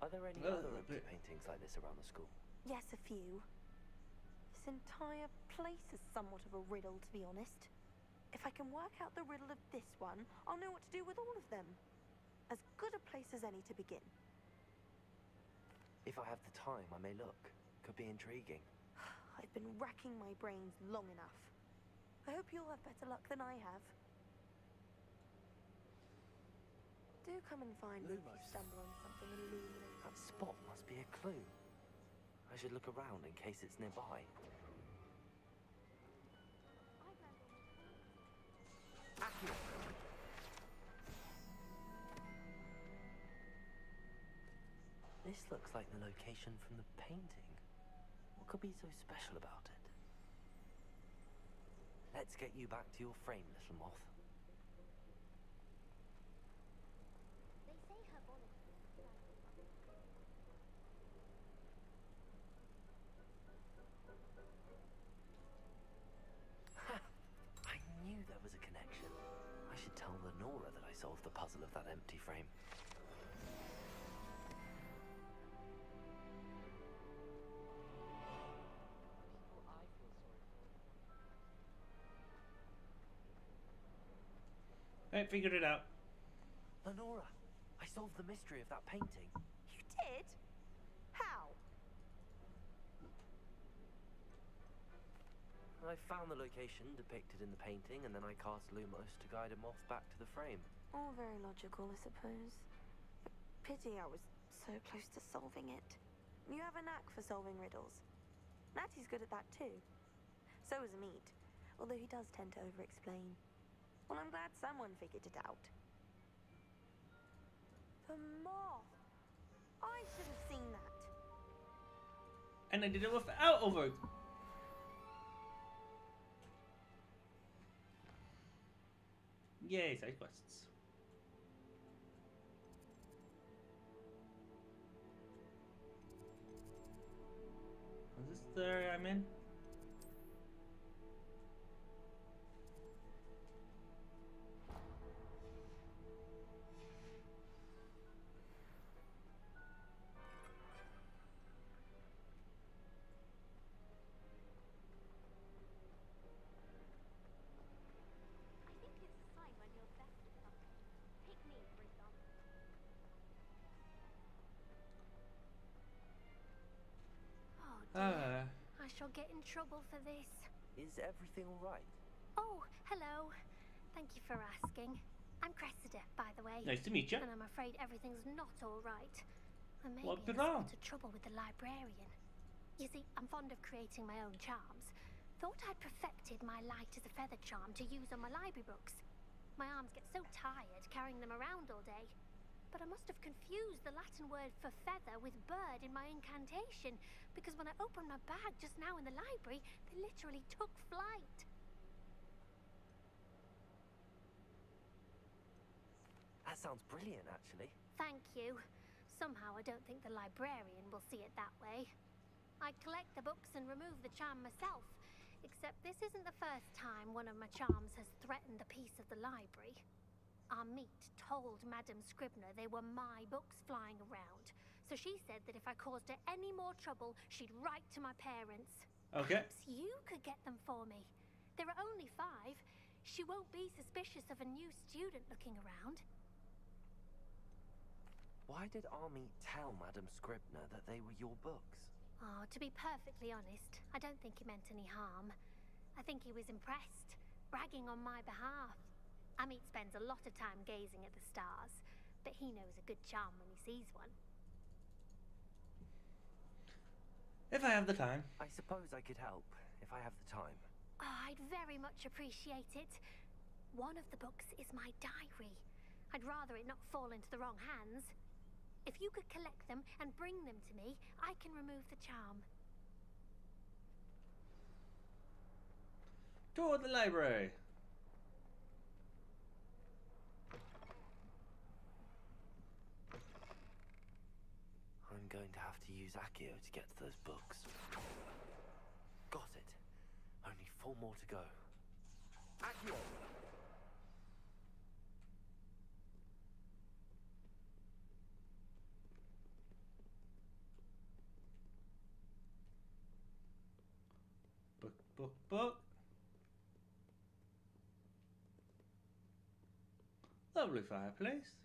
Are there any other empty paintings like this around the school? Yes, a few. This entire place is somewhat of a riddle, to be honest. If I can work out the riddle of this one, I'll know what to do with all of them. As good a place as any to begin. If I have the time, I may look. Could be intriguing. I've been racking my brains long enough. I hope you'll have better luck than I have. Do come and find me if you stumble on something illuminating. That spot must be a clue. I should look around in case it's nearby. Accio. This looks like the location from the painting. What could be so special about it? Let's get you back to your frame, little moth. They say herbology. puzzle of that empty frame. I figured it out. Lenora, I solved the mystery of that painting. You did? How? I found the location depicted in the painting, and then I cast Lumos to guide him off back to the frame. All very logical, I suppose. But pity I was so close to solving it. You have a knack for solving riddles. Natty's good at that too. So is Amit, although he does tend to over-explain. Well, I'm glad someone figured it out. The moth! I should have seen that. And I did it without over. Yay, side quests. Is this the area I'm in? I shall get in trouble for this. Is everything alright? Oh, hello. Thank you for asking. I'm Cressida, by the way. Nice to meet you. And I'm afraid everything's not all right. I may What's be in wrong? a spot of trouble with the librarian. You see, I'm fond of creating my own charms. Thought I'd perfected my light as a feather charm to use on my library books. My arms get so tired carrying them around all day. But I must have confused the Latin word for feather with bird in my incantation, because when I opened my bag just now in the library, they literally took flight. That sounds brilliant, actually. Thank you. Somehow I don't think the librarian will see it that way. I collect the books and remove the charm myself, except this isn't the first time one of my charms has threatened the peace of the library. Amit told Madame Scribner they were my books flying around, so she said that if I caused her any more trouble, she'd write to my parents. Okay. Perhaps you could get them for me. There are only 5. She won't be suspicious of a new student looking around. Why did Amit tell Madame Scribner that they were your books? Oh, to be perfectly honest, I don't think he meant any harm. I think he was impressed, bragging on my behalf. Amit spends a lot of time gazing at the stars, but he knows a good charm when he sees one. If I have the time. I suppose I could help, if I have the time. Oh, I'd very much appreciate it. One of the books is my diary. I'd rather it not fall into the wrong hands. If you could collect them and bring them to me, I can remove the charm. Tour the library. I'm going to have to use Accio to get to those books. Got it. Only 4 more to go. Accio! Book. Lovely fireplace.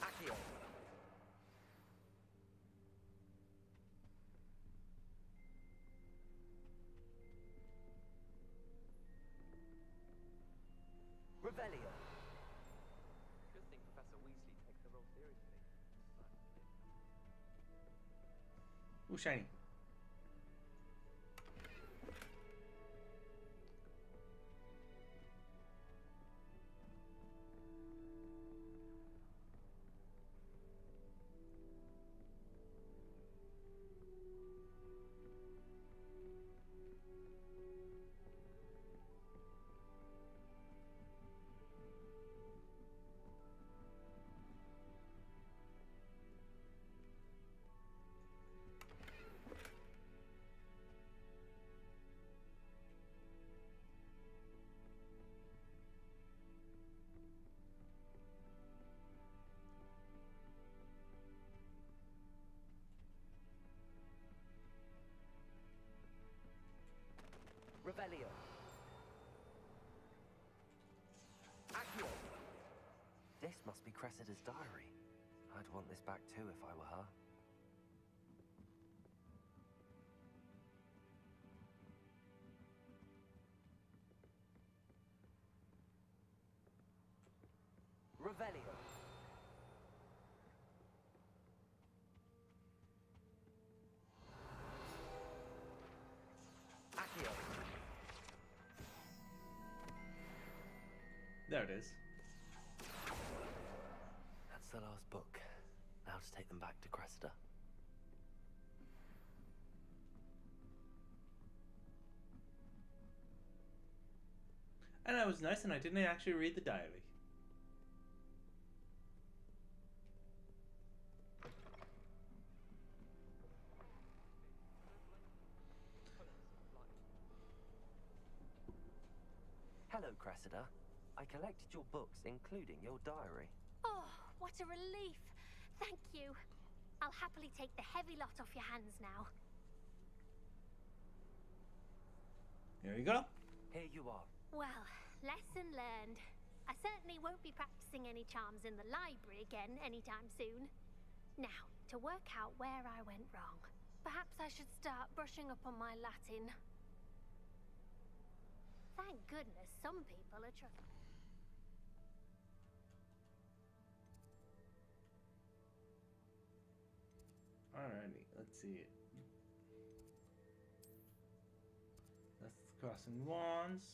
Accio! Revelio. Good thing Professor Weasley takes the role seriously. Ooh, shiny. Revelio. Accio. This must be Cressida's diary. I'd want this back too if I were her. Revelio. Accio. There it is. That's the last book. Now to take them back to Cressida. And that was nice, and I didn't actually read the diary. Hello, Cressida. I collected your books, including your diary. Oh, what a relief. Thank you. I'll happily take the heavy lot off your hands now. Here you go. Here you are. Well, lesson learned. I certainly won't be practicing any charms in the library again anytime soon. Now, to work out where I went wrong. Perhaps I should start brushing up on my Latin. Thank goodness some people are trying. Alrighty, let's see it. That's crossing wands.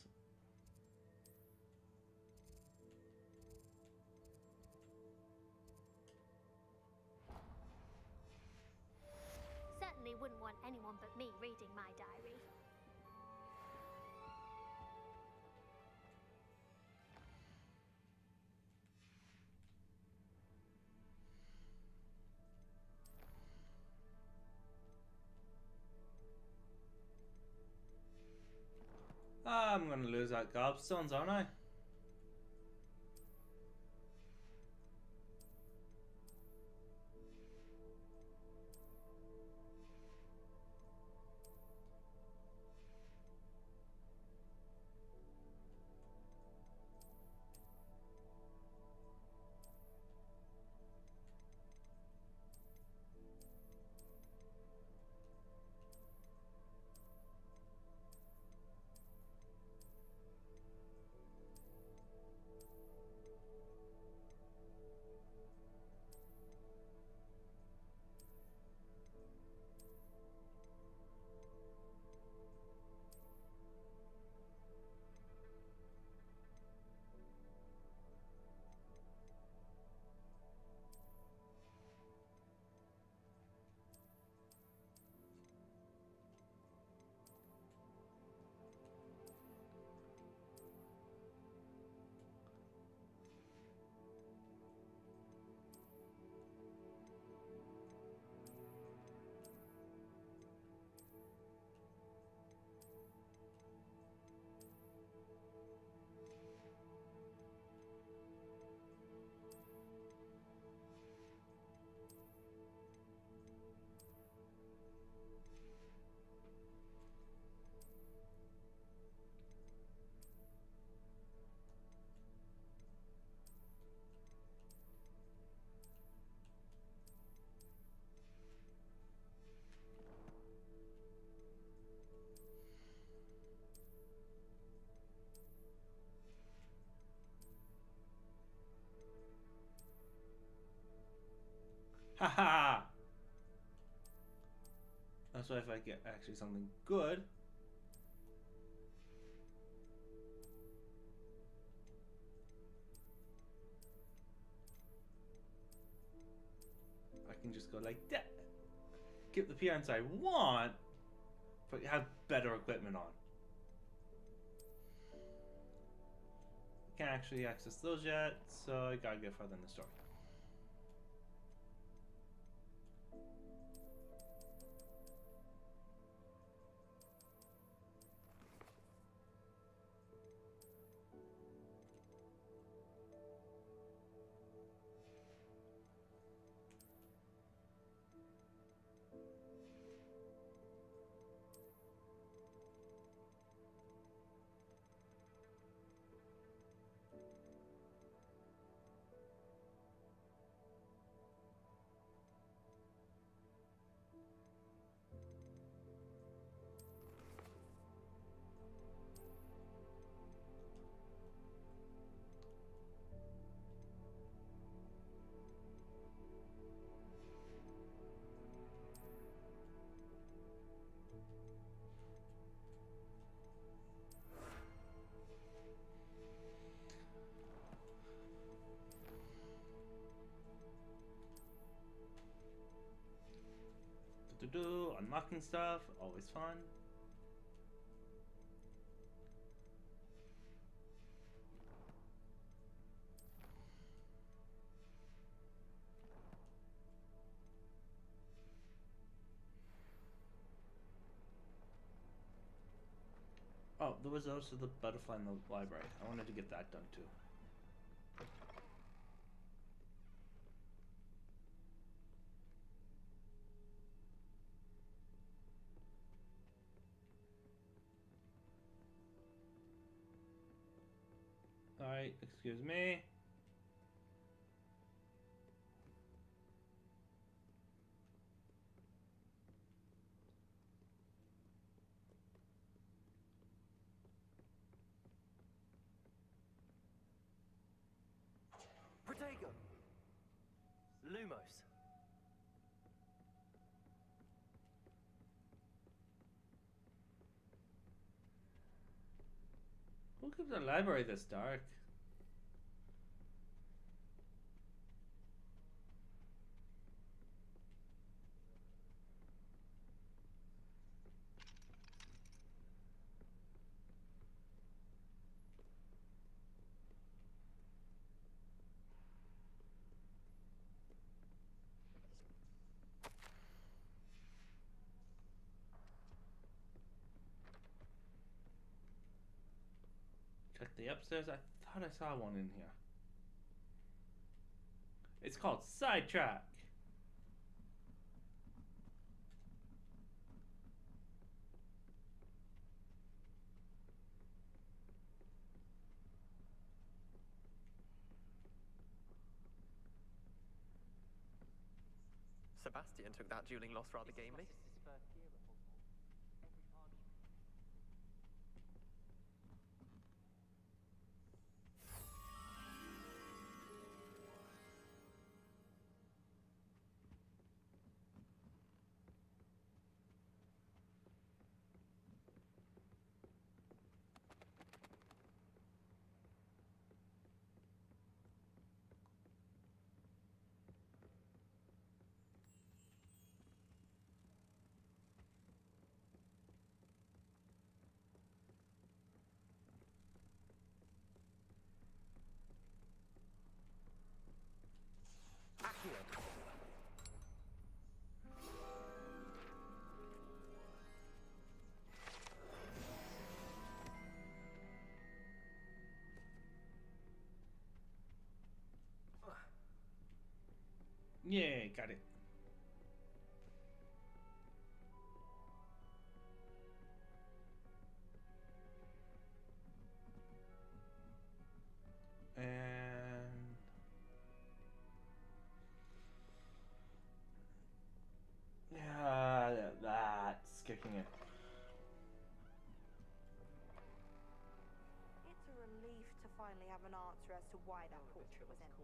Certainly wouldn't want anyone but me reading my diary. I'm gonna lose that gobstones, aren't I? Haha! That's why if I get actually something good. I can just go like that. Get the appearance I want, but have better equipment on. Can't actually access those yet, so I gotta get further in the story. to do. Unlocking stuff, always fun. Oh, there was also the butterfly in the library. I wanted to get that done too. Alright, excuse me. Protego! Lumos. Who keeps the library this dark? Check the upstairs. I thought I saw one in here. It's called Sidetrack. Sebastian took that dueling loss rather gamely. Yeah, got it. And yeah, that's kicking it. It's a relief to finally have an answer as to why that portrait was empty.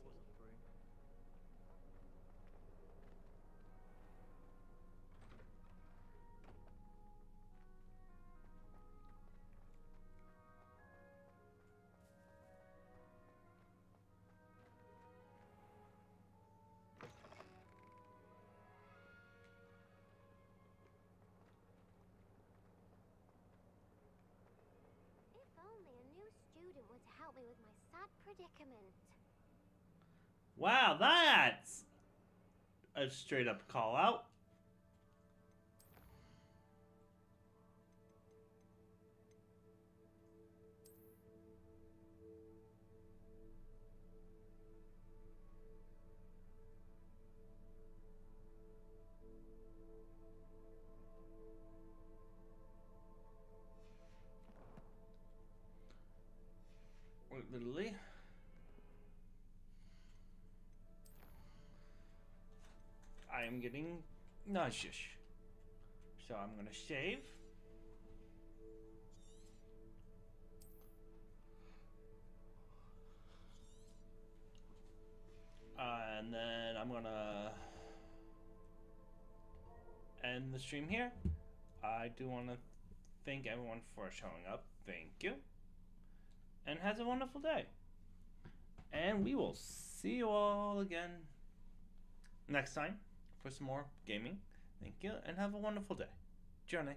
Would help me with my sad predicament. Wow, that's a straight up call out. Literally. I am getting nauseous. So I'm gonna shave. And then I'm gonna end the stream here. I do want to thank everyone for showing up. Thank you. And has a wonderful day. And we will see you all again next time for some more gaming. Thank you, and have a wonderful day. Journey.